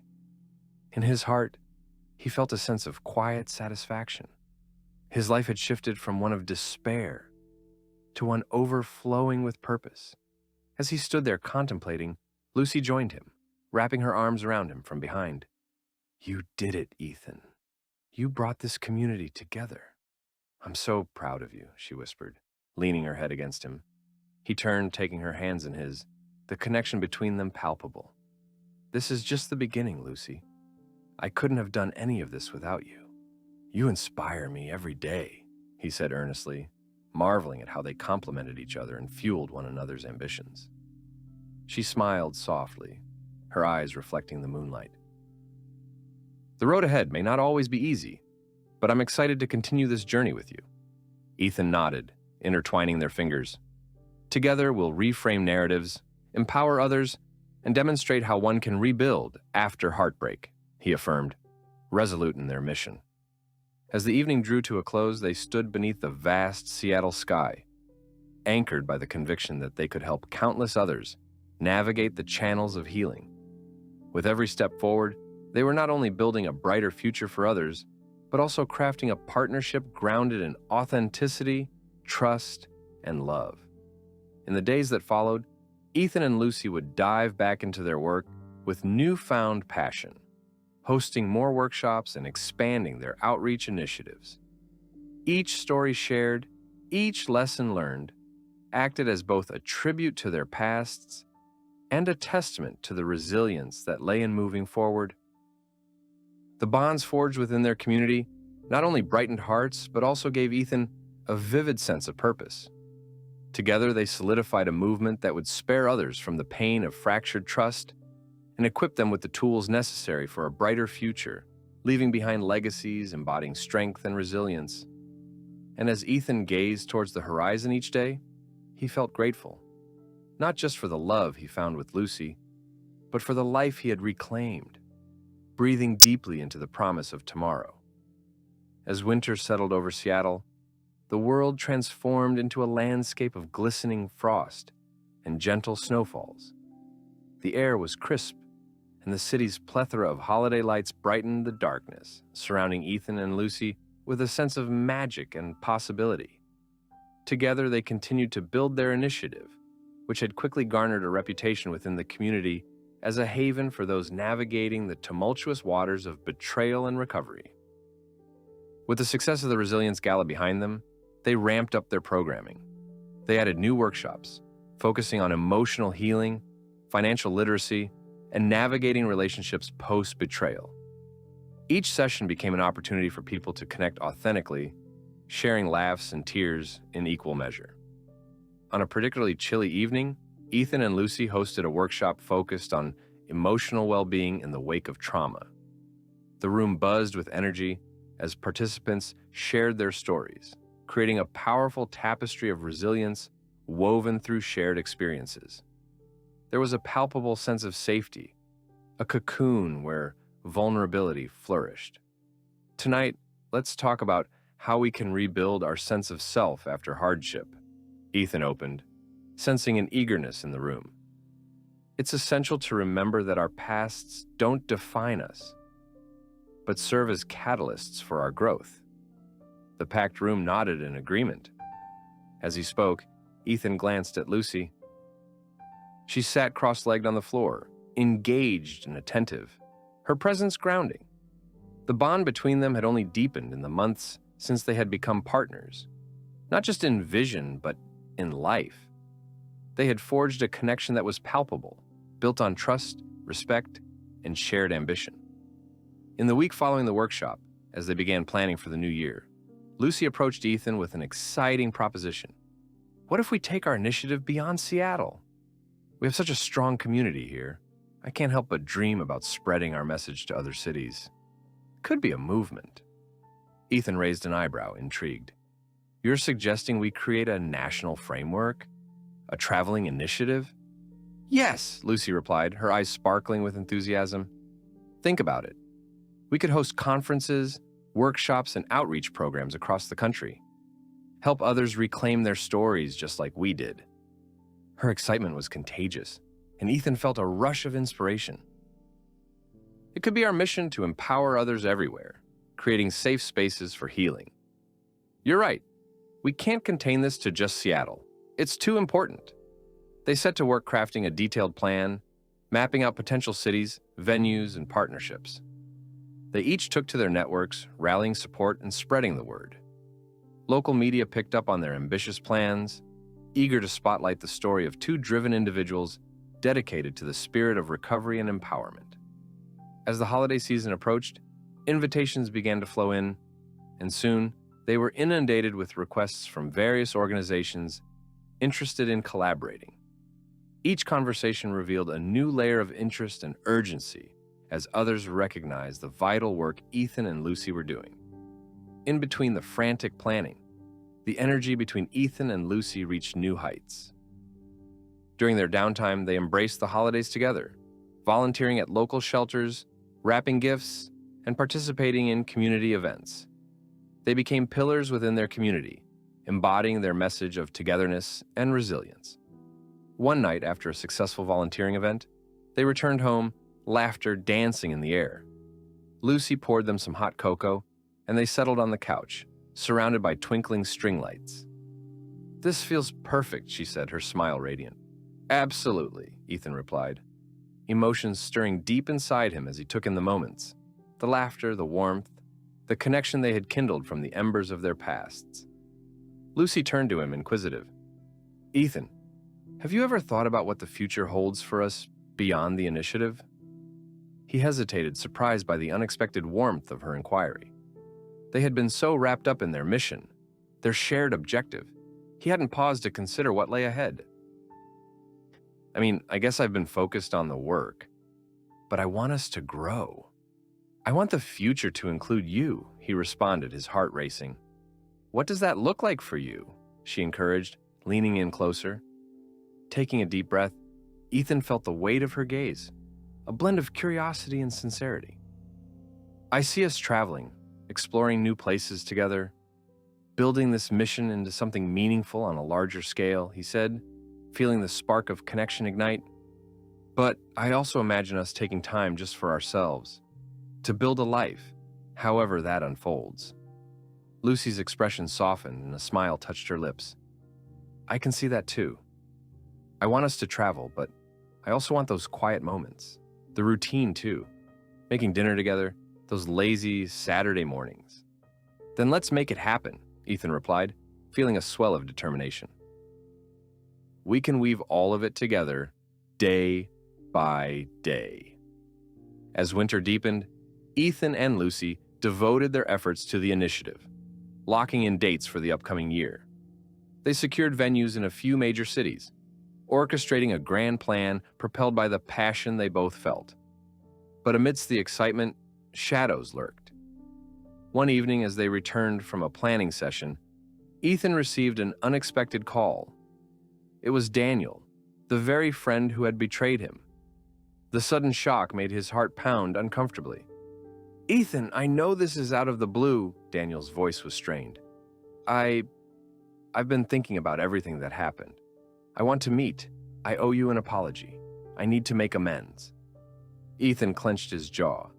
In his heart, he felt a sense of quiet satisfaction. His life had shifted from one of despair to one overflowing with purpose. As he stood there contemplating, Lucy joined him, wrapping her arms around him from behind. "You did it, Ethan. You brought this community together. I'm so proud of you," she whispered, leaning her head against him. He turned, taking her hands in his, the connection between them palpable. "This is just the beginning, Lucy. I couldn't have done any of this without you. You inspire me every day," he said earnestly, marveling at how they complemented each other and fueled one another's ambitions. She smiled softly, her eyes reflecting the moonlight. "The road ahead may not always be easy, but I'm excited to continue this journey with you." Ethan nodded, intertwining their fingers. "Together, we'll reframe narratives, empower others, and demonstrate how one can rebuild after heartbreak," he affirmed, resolute in their mission. As the evening drew to a close, they stood beneath the vast Seattle sky, anchored by the conviction that they could help countless others navigate the channels of healing. With every step forward, they were not only building a brighter future for others, but also crafting a partnership grounded in authenticity, trust, and love. In the days that followed, Ethan and Lucy would dive back into their work with newfound passion, hosting more workshops and expanding their outreach initiatives. Each story shared, each lesson learned, acted as both a tribute to their pasts and a testament to the resilience that lay in moving forward. The bonds forged within their community not only brightened hearts, but also gave Ethan a vivid sense of purpose. Together, they solidified a movement that would spare others from the pain of fractured trust and equip them with the tools necessary for a brighter future, leaving behind legacies embodying strength and resilience. And as Ethan gazed towards the horizon each day, he felt grateful, not just for the love he found with Lucy, but for the life he had reclaimed, breathing deeply into the promise of tomorrow. As winter settled over Seattle, the world transformed into a landscape of glistening frost and gentle snowfalls. The air was crisp, and the city's plethora of holiday lights brightened the darkness, surrounding Ethan and Lucy with a sense of magic and possibility. Together, they continued to build their initiative, which had quickly garnered a reputation within the community as a haven for those navigating the tumultuous waters of betrayal and recovery. With the success of the Resilience Gala behind them, they ramped up their programming. They added new workshops, focusing on emotional healing, financial literacy, and navigating relationships post-betrayal. Each session became an opportunity for people to connect authentically, sharing laughs and tears in equal measure. On a particularly chilly evening, Ethan and Lucy hosted a workshop focused on emotional well-being in the wake of trauma. The room buzzed with energy as participants shared their stories, creating a powerful tapestry of resilience woven through shared experiences. There was a palpable sense of safety, a cocoon where vulnerability flourished. Tonight, let's talk about how we can rebuild our sense of self after hardship, Ethan opened, sensing an eagerness in the room. It's essential to remember that our pasts don't define us, but serve as catalysts for our growth. The packed room nodded in agreement. As he spoke, Ethan glanced at Lucy. She sat cross-legged on the floor, engaged and attentive, her presence grounding. The bond between them had only deepened in the months since they had become partners, not just in vision, but in life. They had forged a connection that was palpable, built on trust, respect, and shared ambition. In the week following the workshop, as they began planning for the new year, Lucy approached Ethan with an exciting proposition. What if we take our initiative beyond Seattle? We have such a strong community here. I can't help but dream about spreading our message to other cities. could be a movement. Ethan raised an eyebrow, intrigued. You're suggesting we create a national framework? A traveling initiative? Yes, Lucy replied, her eyes sparkling with enthusiasm. Think about it. We could host conferences, workshops, and outreach programs across the country. Help others reclaim their stories just like we did. Her excitement was contagious, and Ethan felt a rush of inspiration. It could be our mission to empower others everywhere, creating safe spaces for healing. You're right. We can't contain this to just Seattle. It's too important. They set to work crafting a detailed plan, mapping out potential cities, venues, and partnerships. They each took to their networks, rallying support and spreading the word. Local media picked up on their ambitious plans, eager to spotlight the story of two driven individuals dedicated to the spirit of recovery and empowerment. As the holiday season approached, invitations began to flow in, and soon they were inundated with requests from various organizations interested in collaborating. Each conversation revealed a new layer of interest and urgency as others recognized the vital work Ethan and Lucy were doing. In between the frantic planning, the energy between Ethan and Lucy reached new heights. During their downtime, they embraced the holidays together, volunteering at local shelters, wrapping gifts, and participating in community events. They became pillars within their community, embodying their message of togetherness and resilience. One night, after a successful volunteering event, they returned home, laughter dancing in the air. Lucy poured them some hot cocoa, and they settled on the couch, surrounded by twinkling string lights. "This feels perfect," she said, her smile radiant. "Absolutely," Ethan replied, emotions stirring deep inside him as he took in the moments, the laughter, the warmth, the connection they had kindled from the embers of their pasts. Lucy turned to him, inquisitive. "Ethan, have you ever thought about what the future holds for us beyond the initiative?" He hesitated, surprised by the unexpected warmth of her inquiry. They had been so wrapped up in their mission, their shared objective, he hadn't paused to consider what lay ahead. I guess I've been focused on the work, but I want us to grow. I want the future to include you," he responded, his heart racing. "What does that look like for you?" she encouraged, leaning in closer. Taking a deep breath, Ethan felt the weight of her gaze, a blend of curiosity and sincerity. "I see us traveling, exploring new places together, building this mission into something meaningful on a larger scale," he said, feeling the spark of connection ignite. "But I also imagine us taking time just for ourselves, to build a life, however that unfolds." Lucy's expression softened and a smile touched her lips. "I can see that too. I want us to travel, but I also want those quiet moments, the routine too, making dinner together, those lazy Saturday mornings." "Then let's make it happen," Ethan replied, feeling a swell of determination. "We can weave all of it together, day by day." As winter deepened, Ethan and Lucy devoted their efforts to the initiative, locking in dates for the upcoming year. They secured venues in a few major cities, orchestrating a grand plan propelled by the passion they both felt. But amidst the excitement, shadows lurked. One evening, as they returned from a planning session, Ethan received an unexpected call. It was Daniel, the very friend who had betrayed him. The sudden shock made his heart pound uncomfortably. "Ethan, I know this is out of the blue," Daniel's voice was strained. I've been thinking about everything that happened. I want to meet. I owe you an apology. I need to make amends." Ethan clenched his jaw.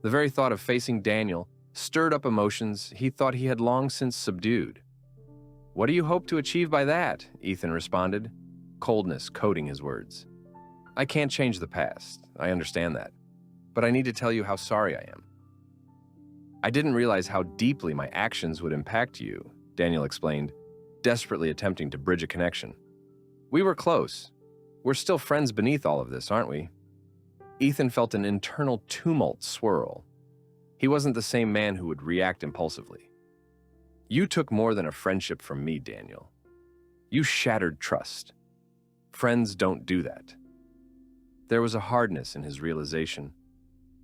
The very thought of facing Daniel stirred up emotions he thought he had long since subdued. "What do you hope to achieve by that?" Ethan responded, coldness coating his words. "I can't change the past, I understand that, but I need to tell you how sorry I am." "I didn't realize how deeply my actions would impact you," Daniel explained, desperately attempting to bridge a connection. "We were close. We're still friends beneath all of this, aren't we?" Ethan felt an internal tumult swirl. He wasn't the same man who would react impulsively. "You took more than a friendship from me, Daniel. You shattered trust. Friends don't do that." There was a hardness in his realization.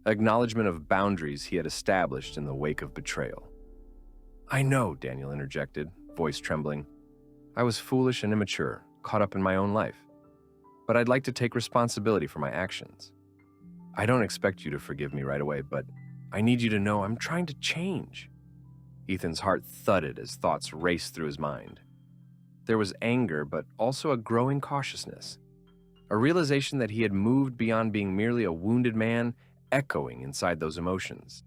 acknowledgement of boundaries he had established in the wake of betrayal. "I know," Daniel interjected, voice trembling. "I was foolish and immature, caught up in my own life. But I'd like to take responsibility for my actions. I don't expect you to forgive me right away, but I need you to know I'm trying to change." Ethan's heart thudded as thoughts raced through his mind. There was anger, but also a growing cautiousness, a realization that he had moved beyond being merely a wounded man echoing inside those emotions.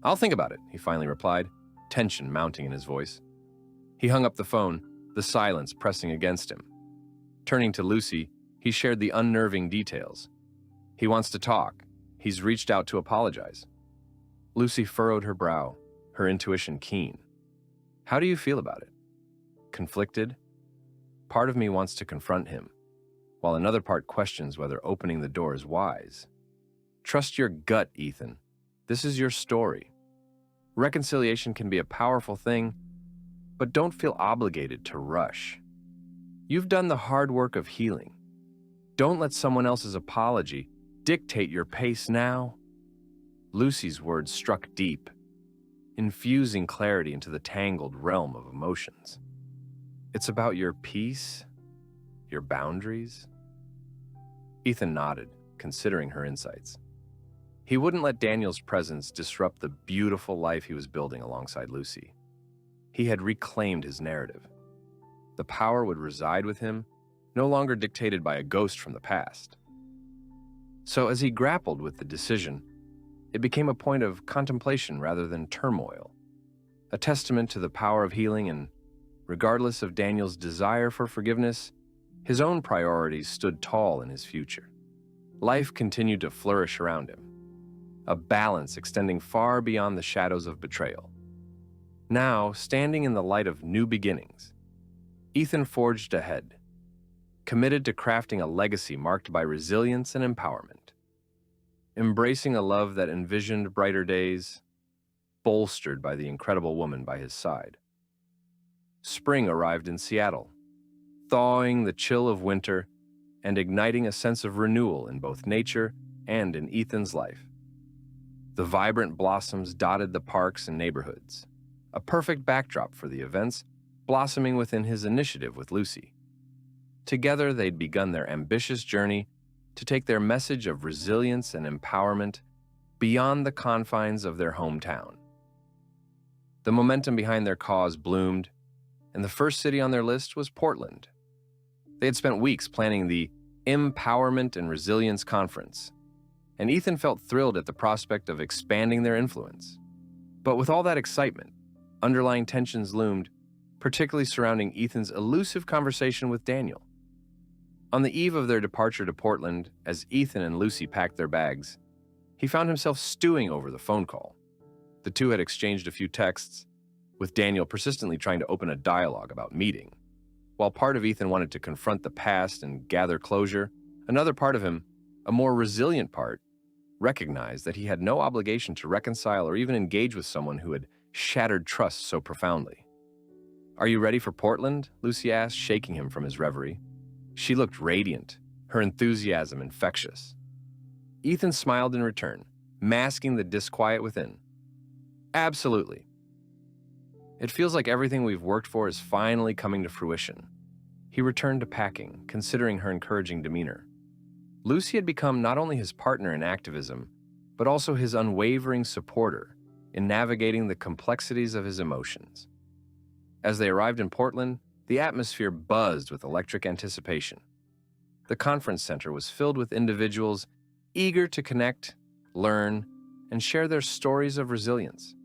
"I'll think about it," he finally replied, tension mounting in his voice. He hung up the phone, the silence pressing against him. Turning to Lucy, he shared the unnerving details. "He wants to talk. He's reached out to apologize." Lucy furrowed her brow, her intuition keen. "How do you feel about it?" "Conflicted. Part of me wants to confront him, while another part questions whether opening the door is wise. Trust your gut, Ethan. This is your story. Reconciliation can be a powerful thing, but don't feel obligated to rush. You've done the hard work of healing. Don't let someone else's apology dictate your pace now." Lucy's words struck deep, infusing clarity into the tangled realm of emotions. "It's about your peace, your boundaries?" Ethan nodded, considering her insights. He wouldn't let Daniel's presence disrupt the beautiful life he was building alongside Lucy. He had reclaimed his narrative. The power would reside with him, no longer dictated by a ghost from the past. So as he grappled with the decision, it became a point of contemplation rather than turmoil, a testament to the power of healing, and regardless of Daniel's desire for forgiveness, his own priorities stood tall in his future. Life continued to flourish around him, a balance extending far beyond the shadows of betrayal. Now, standing in the light of new beginnings, Ethan forged ahead, committed to crafting a legacy marked by resilience and empowerment, embracing a love that envisioned brighter days, bolstered by the incredible woman by his side. Spring arrived in Seattle, thawing the chill of winter and igniting a sense of renewal in both nature and in Ethan's life. The vibrant blossoms dotted the parks and neighborhoods, a perfect backdrop for the events blossoming within his initiative with Lucy. Together, they'd begun their ambitious journey to take their message of resilience and empowerment beyond the confines of their hometown. The momentum behind their cause bloomed, and the first city on their list was Portland. They had spent weeks planning the Empowerment and Resilience Conference, and Ethan felt thrilled at the prospect of expanding their influence. But with all that excitement, underlying tensions loomed, particularly surrounding Ethan's elusive conversation with Daniel. On the eve of their departure to Portland, as Ethan and Lucy packed their bags, he found himself stewing over the phone call. The two had exchanged a few texts, with Daniel persistently trying to open a dialogue about meeting. While part of Ethan wanted to confront the past and gather closure, another part of him, a more resilient part, recognized that he had no obligation to reconcile or even engage with someone who had shattered trust so profoundly. "Are you ready for Portland?" Lucy asked, shaking him from his reverie. She looked radiant, her enthusiasm infectious. Ethan smiled in return, masking the disquiet within. "Absolutely. It feels like everything we've worked for is finally coming to fruition." He returned to packing, considering her encouraging demeanor. Lucy had become not only his partner in activism, but also his unwavering supporter in navigating the complexities of his emotions. As they arrived in Portland, the atmosphere buzzed with electric anticipation. The conference center was filled with individuals eager to connect, learn, and share their stories of resilience.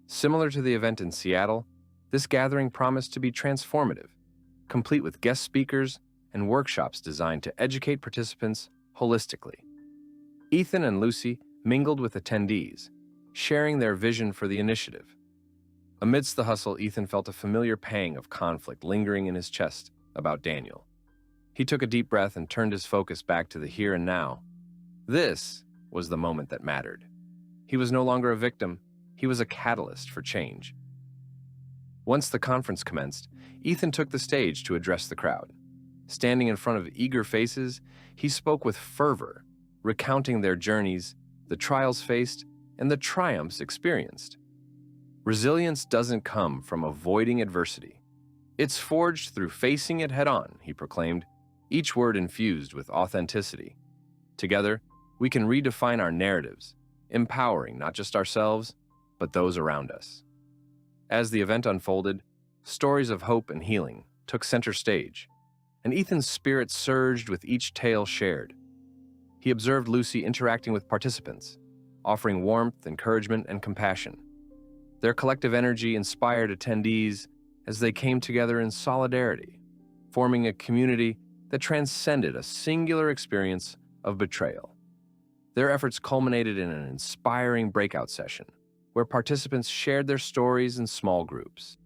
Similar to the event in Seattle, this gathering promised to be transformative, complete with guest speakers and workshops designed to educate participants holistically. Ethan and Lucy mingled with attendees, sharing their vision for the initiative. Amidst the hustle, Ethan felt a familiar pang of conflict lingering in his chest about Daniel. He took a deep breath and turned his focus back to the here and now. This was the moment that mattered. He was no longer a victim, he was a catalyst for change. Once the conference commenced, Ethan took the stage to address the crowd. Standing in front of eager faces, he spoke with fervor, recounting their journeys, the trials faced, and the triumphs experienced. Resilience doesn't come from avoiding adversity. It's forged through facing it head-on, he proclaimed, each word infused with authenticity. Together, we can redefine our narratives, empowering not just ourselves, but those around us. As the event unfolded, stories of hope and healing took center stage, and Ethan's spirit surged with each tale shared. He observed Lucy interacting with participants, offering warmth, encouragement, and compassion. Their collective energy inspired attendees as they came together in solidarity, forming a community that transcended a singular experience of betrayal. Their efforts culminated in an inspiring breakout session, where participants shared their stories in small groups.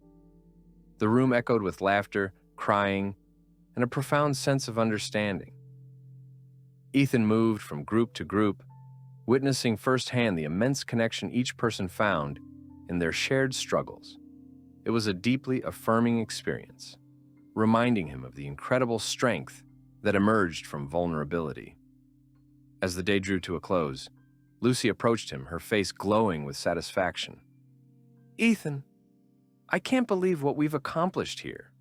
The room echoed with laughter, crying, and a profound sense of understanding. Ethan moved from group to group, witnessing firsthand the immense connection each person found in their shared struggles. It was a deeply affirming experience, reminding him of the incredible strength that emerged from vulnerability. As the day drew to a close, Lucy approached him, her face glowing with satisfaction. "Ethan, I can't believe what we've accomplished here."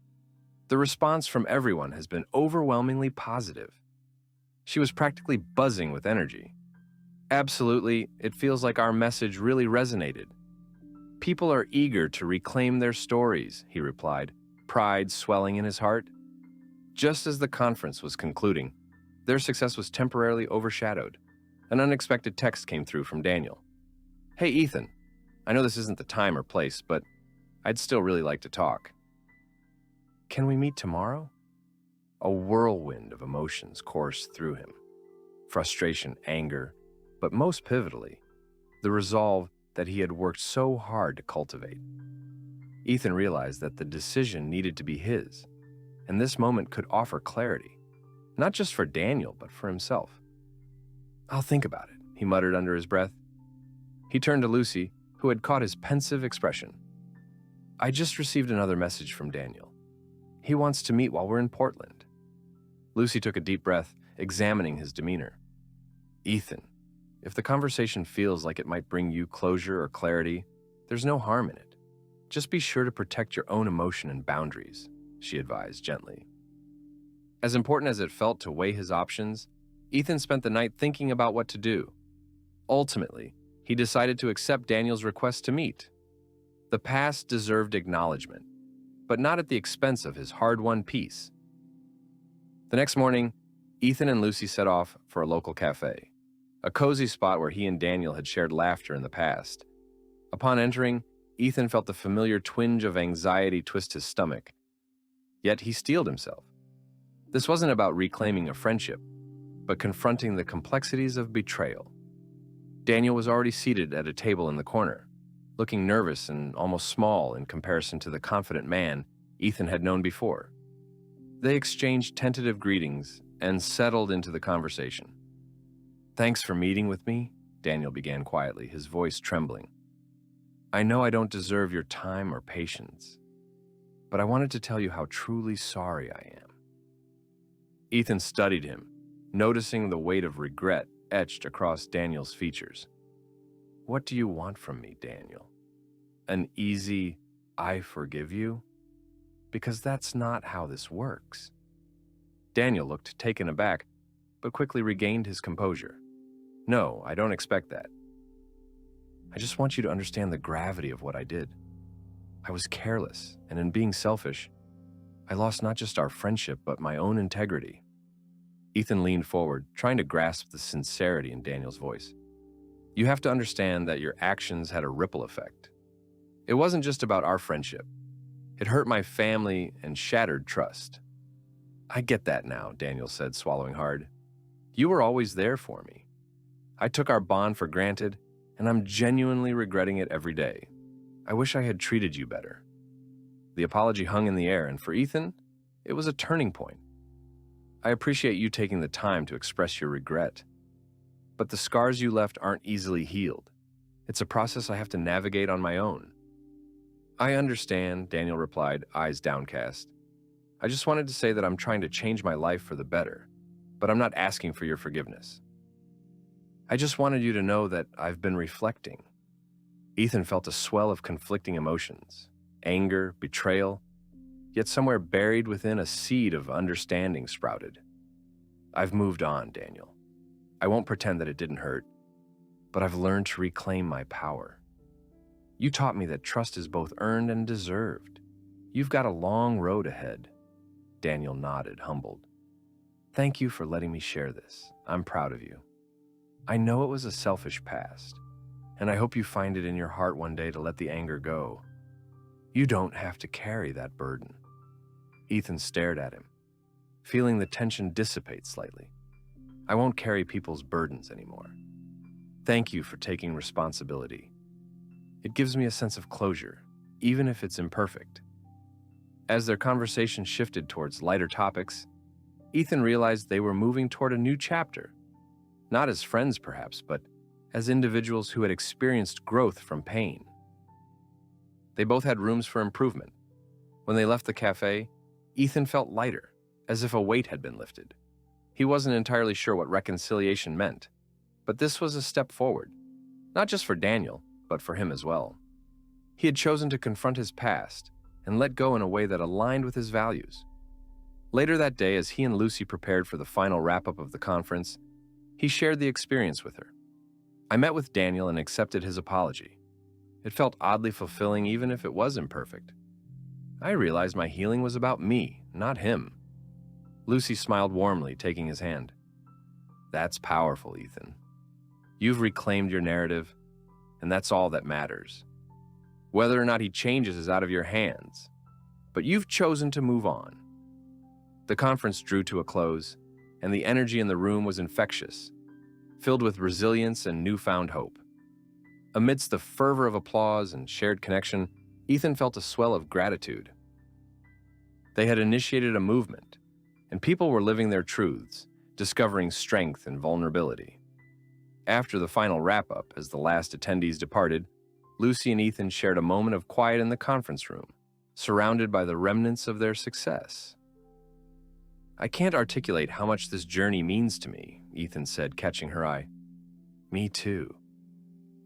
The response from everyone has been overwhelmingly positive. She was practically buzzing with energy. "Absolutely, it feels like our message really resonated. People are eager to reclaim their stories," he replied, pride swelling in his heart. Just as the conference was concluding, their success was temporarily overshadowed. An unexpected text came through from Daniel. "Hey, Ethan, I know this isn't the time or place, but I'd still really like to talk. Can we meet tomorrow?" A whirlwind of emotions coursed through him. Frustration, anger, but most pivotally, the resolve that he had worked so hard to cultivate. Ethan realized that the decision needed to be his, and this moment could offer clarity, not just for Daniel, but for himself. "I'll think about it," he muttered under his breath. He turned to Lucy, who had caught his pensive expression. "I just received another message from Daniel. He wants to meet while we're in Portland." Lucy took a deep breath, examining his demeanor. "Ethan, if the conversation feels like it might bring you closure or clarity, there's no harm in it. Just be sure to protect your own emotion and boundaries," she advised gently. As important as it felt to weigh his options, Ethan spent the night thinking about what to do. Ultimately, he decided to accept Daniel's request to meet. The past deserved acknowledgement, but not at the expense of his hard-won peace. The next morning, Ethan and Lucy set off for a local cafe, a cozy spot where he and Daniel had shared laughter in the past. Upon entering, Ethan felt the familiar twinge of anxiety twist his stomach. Yet he steeled himself. This wasn't about reclaiming a friendship, but confronting the complexities of betrayal. Daniel was already seated at a table in the corner, looking nervous and almost small in comparison to the confident man Ethan had known before. They exchanged tentative greetings and settled into the conversation. "Thanks for meeting with me," Daniel began quietly, his voice trembling. "I know I don't deserve your time or patience, but I wanted to tell you how truly sorry I am." Ethan studied him, noticing the weight of regret etched across Daniel's features. "What do you want from me, Daniel? An easy, 'I forgive you'? Because that's not how this works." Daniel looked taken aback, but quickly regained his composure. "No, I don't expect that. I just want you to understand the gravity of what I did. I was careless, and in being selfish, I lost not just our friendship, but my own integrity." Ethan leaned forward, trying to grasp the sincerity in Daniel's voice. "You have to understand that your actions had a ripple effect. It wasn't just about our friendship. It hurt my family and shattered trust." "I get that now," Daniel said, swallowing hard. "You were always there for me. I took our bond for granted, and I'm genuinely regretting it every day. I wish I had treated you better." The apology hung in the air, and for Ethan, it was a turning point. "I appreciate you taking the time to express your regret. But the scars you left aren't easily healed. It's a process I have to navigate on my own." "I understand," Daniel replied, eyes downcast. "I just wanted to say that I'm trying to change my life for the better, but I'm not asking for your forgiveness." I just wanted you to know that I've been reflecting. Ethan felt a swell of conflicting emotions, anger, betrayal, yet somewhere buried within a seed of understanding sprouted. I've moved on, Daniel. I won't pretend that it didn't hurt, but I've learned to reclaim my power. You taught me that trust is both earned and deserved. You've got a long road ahead. Daniel nodded, humbled. Thank you for letting me share this. I'm proud of you. I know it was a selfish past, and I hope you find it in your heart one day to let the anger go. You don't have to carry that burden. Ethan stared at him, feeling the tension dissipate slightly. I won't carry people's burdens anymore. Thank you for taking responsibility. It gives me a sense of closure, even if it's imperfect. As their conversation shifted towards lighter topics, Ethan realized they were moving toward a new chapter. Not as friends, perhaps, but as individuals who had experienced growth from pain. They both had rooms for improvement. When they left the cafe, Ethan felt lighter, as if a weight had been lifted. He wasn't entirely sure what reconciliation meant, but this was a step forward, not just for Daniel, but for him as well. He had chosen to confront his past and let go in a way that aligned with his values. Later that day, as he and Lucy prepared for the final wrap-up of the conference, he shared the experience with her. I met with Daniel and accepted his apology. It felt oddly fulfilling, even if it was imperfect. I realized my healing was about me, not him. Lucy smiled warmly, taking his hand. That's powerful, Ethan. You've reclaimed your narrative, and that's all that matters. Whether or not he changes is out of your hands, but you've chosen to move on. The conference drew to a close, and the energy in the room was infectious, filled with resilience and newfound hope. Amidst the fervor of applause and shared connection, Ethan felt a swell of gratitude. They had initiated a movement, and people were living their truths, discovering strength and vulnerability. After the final wrap-up, as the last attendees departed, Lucy and Ethan shared a moment of quiet in the conference room, surrounded by the remnants of their success. I can't articulate how much this journey means to me, Ethan said, catching her eye. Me too.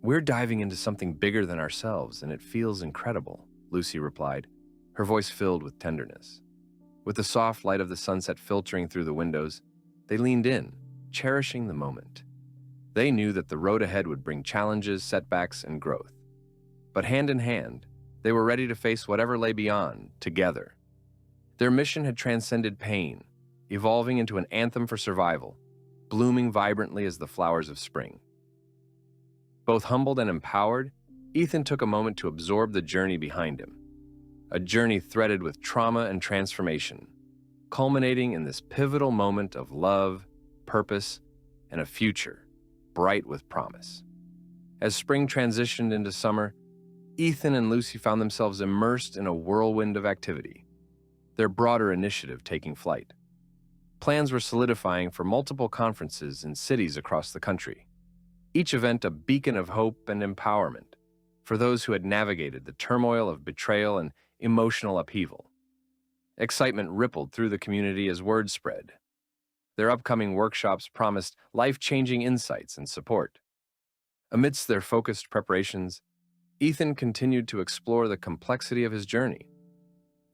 We're diving into something bigger than ourselves, and it feels incredible, Lucy replied, her voice filled with tenderness. With the soft light of the sunset filtering through the windows, they leaned in, cherishing the moment. They knew that the road ahead would bring challenges, setbacks, and growth. But hand in hand, they were ready to face whatever lay beyond, together. Their mission had transcended pain, evolving into an anthem for survival, blooming vibrantly as the flowers of spring. Both humbled and empowered, Ethan took a moment to absorb the journey behind him. A journey threaded with trauma and transformation, culminating in this pivotal moment of love, purpose, and a future bright with promise. As spring transitioned into summer, Ethan and Lucy found themselves immersed in a whirlwind of activity, their broader initiative taking flight. Plans were solidifying for multiple conferences in cities across the country, each event a beacon of hope and empowerment for those who had navigated the turmoil of betrayal and emotional upheaval. Excitement rippled through the community as word spread. Their upcoming workshops promised life-changing insights and support. Amidst their focused preparations, Ethan continued to explore the complexity of his journey.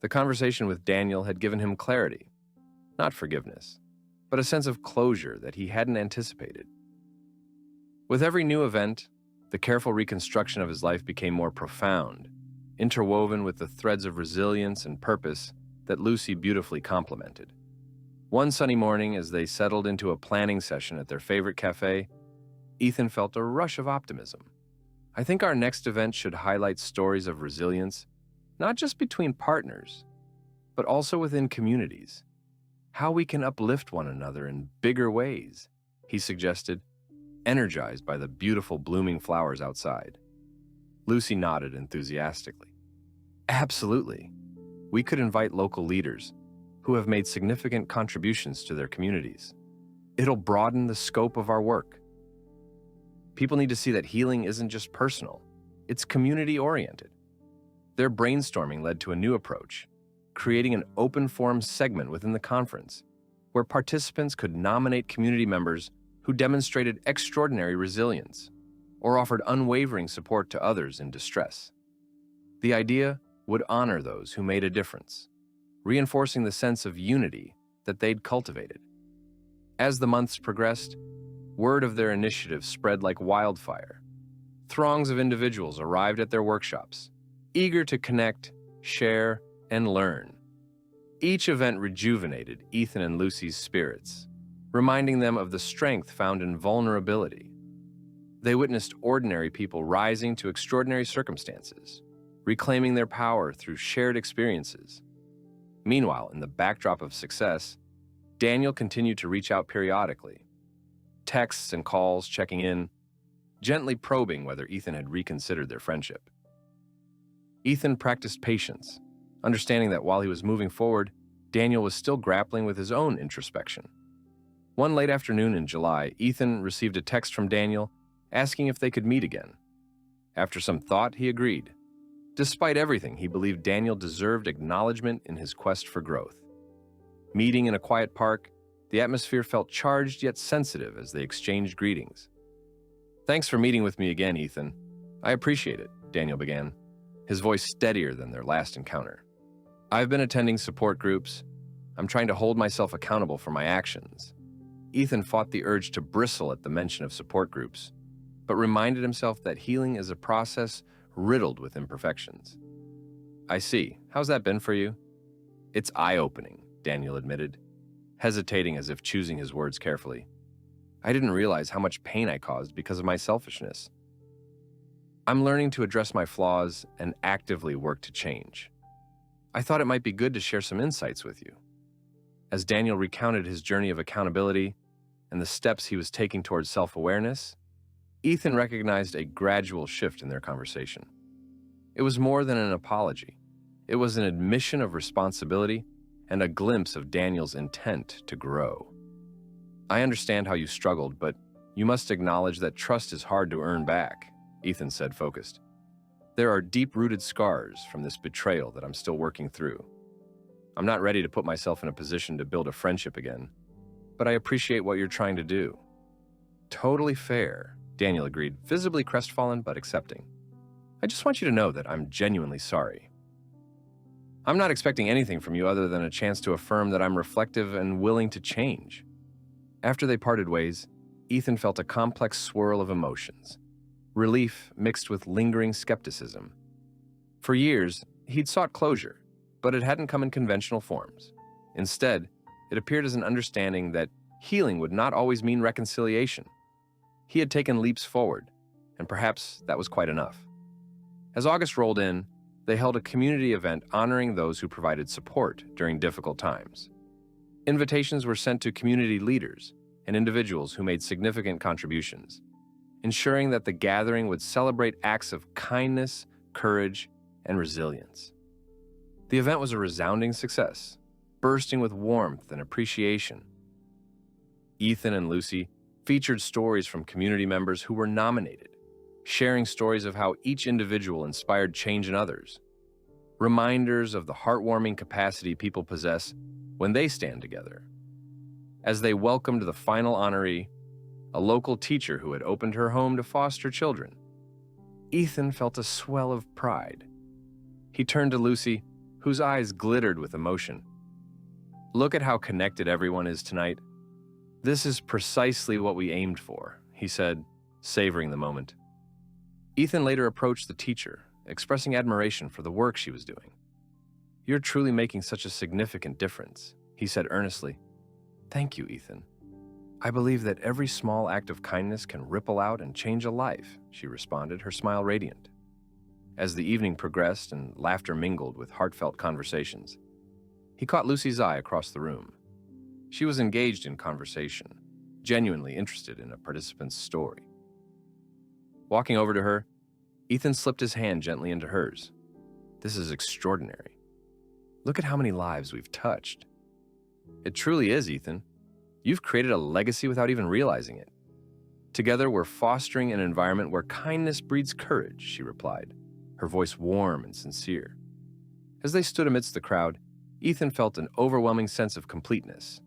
The conversation with Daniel had given him clarity, not forgiveness, but a sense of closure that he hadn't anticipated. With every new event, the careful reconstruction of his life became more profound, interwoven with the threads of resilience and purpose that Lucy beautifully complemented. One sunny morning, as they settled into a planning session at their favorite cafe, Ethan felt a rush of optimism. I think our next event should highlight stories of resilience, not just between partners, but also within communities. How we can uplift one another in bigger ways, he suggested, energized by the beautiful blooming flowers outside. Lucy nodded enthusiastically. Absolutely. We could invite local leaders who have made significant contributions to their communities. It'll broaden the scope of our work. People need to see that healing isn't just personal, it's community-oriented. Their brainstorming led to a new approach, creating an open forum segment within the conference, where participants could nominate community members who demonstrated extraordinary resilience or offered unwavering support to others in distress. The idea would honor those who made a difference, reinforcing the sense of unity that they'd cultivated. As the months progressed, word of their initiative spread like wildfire. Throngs of individuals arrived at their workshops, eager to connect, share, and learn. Each event rejuvenated Ethan and Lucy's spirits, reminding them of the strength found in vulnerability. They witnessed ordinary people rising to extraordinary circumstances, reclaiming their power through shared experiences. Meanwhile, in the backdrop of success, Daniel continued to reach out periodically, texts and calls checking in, gently probing whether Ethan had reconsidered their friendship. Ethan practiced patience, understanding that while he was moving forward, Daniel was still grappling with his own introspection. One late afternoon in July, Ethan received a text from Daniel asking if they could meet again. After some thought, he agreed. Despite everything, he believed Daniel deserved acknowledgement in his quest for growth. Meeting in a quiet park, the atmosphere felt charged yet sensitive as they exchanged greetings. "Thanks for meeting with me again, Ethan. I appreciate it," Daniel began, his voice steadier than their last encounter. "I've been attending support groups. I'm trying to hold myself accountable for my actions." Ethan fought the urge to bristle at the mention of support groups, but reminded himself that healing is a process riddled with imperfections. "I see. How's that been for you?" "It's eye-opening," Daniel admitted, hesitating as if choosing his words carefully. "I didn't realize how much pain I caused because of my selfishness. I'm learning to address my flaws and actively work to change. I thought it might be good to share some insights with you." As Daniel recounted his journey of accountability and the steps he was taking towards self-awareness, Ethan recognized a gradual shift in their conversation. It was more than an apology. It was an admission of responsibility and a glimpse of Daniel's intent to grow. "I understand how you struggled, but you must acknowledge that trust is hard to earn back," Ethan said, focused. "There are deep-rooted scars from this betrayal that I'm still working through. I'm not ready to put myself in a position to build a friendship again, but I appreciate what you're trying to do." "Totally fair," Daniel agreed, visibly crestfallen but accepting. "I just want you to know that I'm genuinely sorry. I'm not expecting anything from you other than a chance to affirm that I'm reflective and willing to change." After they parted ways, Ethan felt a complex swirl of emotions, relief mixed with lingering skepticism. For years, he'd sought closure, but it hadn't come in conventional forms. Instead, it appeared as an understanding that healing would not always mean reconciliation. He had taken leaps forward, and perhaps that was quite enough. As August rolled in, they held a community event honoring those who provided support during difficult times. Invitations were sent to community leaders and individuals who made significant contributions, ensuring that the gathering would celebrate acts of kindness, courage, and resilience. The event was a resounding success, bursting with warmth and appreciation. Ethan and Lucy featured stories from community members who were nominated, sharing stories of how each individual inspired change in others, reminders of the heartwarming capacity people possess when they stand together. As they welcomed the final honoree, a local teacher who had opened her home to foster children, Ethan felt a swell of pride. He turned to Lucy, whose eyes glittered with emotion. "Look at how connected everyone is tonight. This is precisely what we aimed for," he said, savoring the moment. Ethan later approached the teacher, expressing admiration for the work she was doing. "You're truly making such a significant difference," he said earnestly. "Thank you, Ethan. I believe that every small act of kindness can ripple out and change a life," she responded, her smile radiant. As the evening progressed and laughter mingled with heartfelt conversations, he caught Lucy's eye across the room. She was engaged in conversation, genuinely interested in a participant's story. Walking over to her, Ethan slipped his hand gently into hers. "This is extraordinary. Look at how many lives we've touched." "It truly is, Ethan. You've created a legacy without even realizing it." "Together, we're fostering an environment where kindness breeds courage," she replied, her voice warm and sincere. As they stood amidst the crowd, Ethan felt an overwhelming sense of completeness,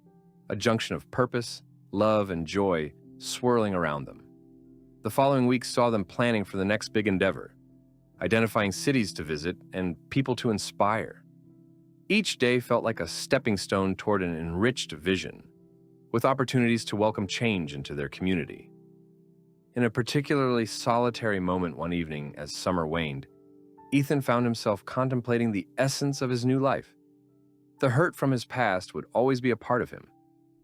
a junction of purpose, love, and joy swirling around them. The following week saw them planning for the next big endeavor, identifying cities to visit and people to inspire. Each day felt like a stepping stone toward an enriched vision, with opportunities to welcome change into their community. In a particularly solitary moment one evening as summer waned, Ethan found himself contemplating the essence of his new life. The hurt from his past would always be a part of him,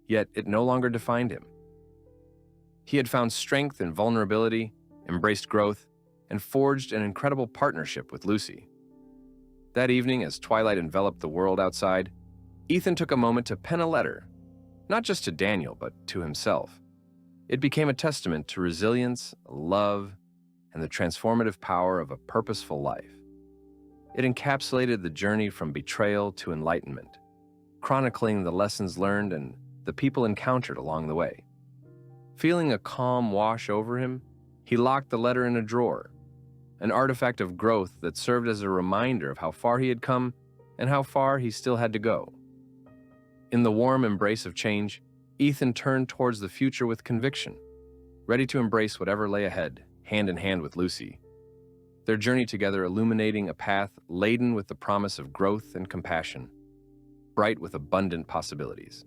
yet it no longer defined him. He had found strength in vulnerability, embraced growth, and forged an incredible partnership with Lucy. That evening, as twilight enveloped the world outside, Ethan took a moment to pen a letter, not just to Daniel, but to himself. It became a testament to resilience, love, and the transformative power of a purposeful life. It encapsulated the journey from betrayal to enlightenment, chronicling the lessons learned and the people encountered along the way. Feeling a calm wash over him, he locked the letter in a drawer, an artifact of growth that served as a reminder of how far he had come and how far he still had to go. In the warm embrace of change, Ethan turned towards the future with conviction, ready to embrace whatever lay ahead, hand in hand with Lucy. Their journey together illuminating a path laden with the promise of growth and compassion, bright with abundant possibilities.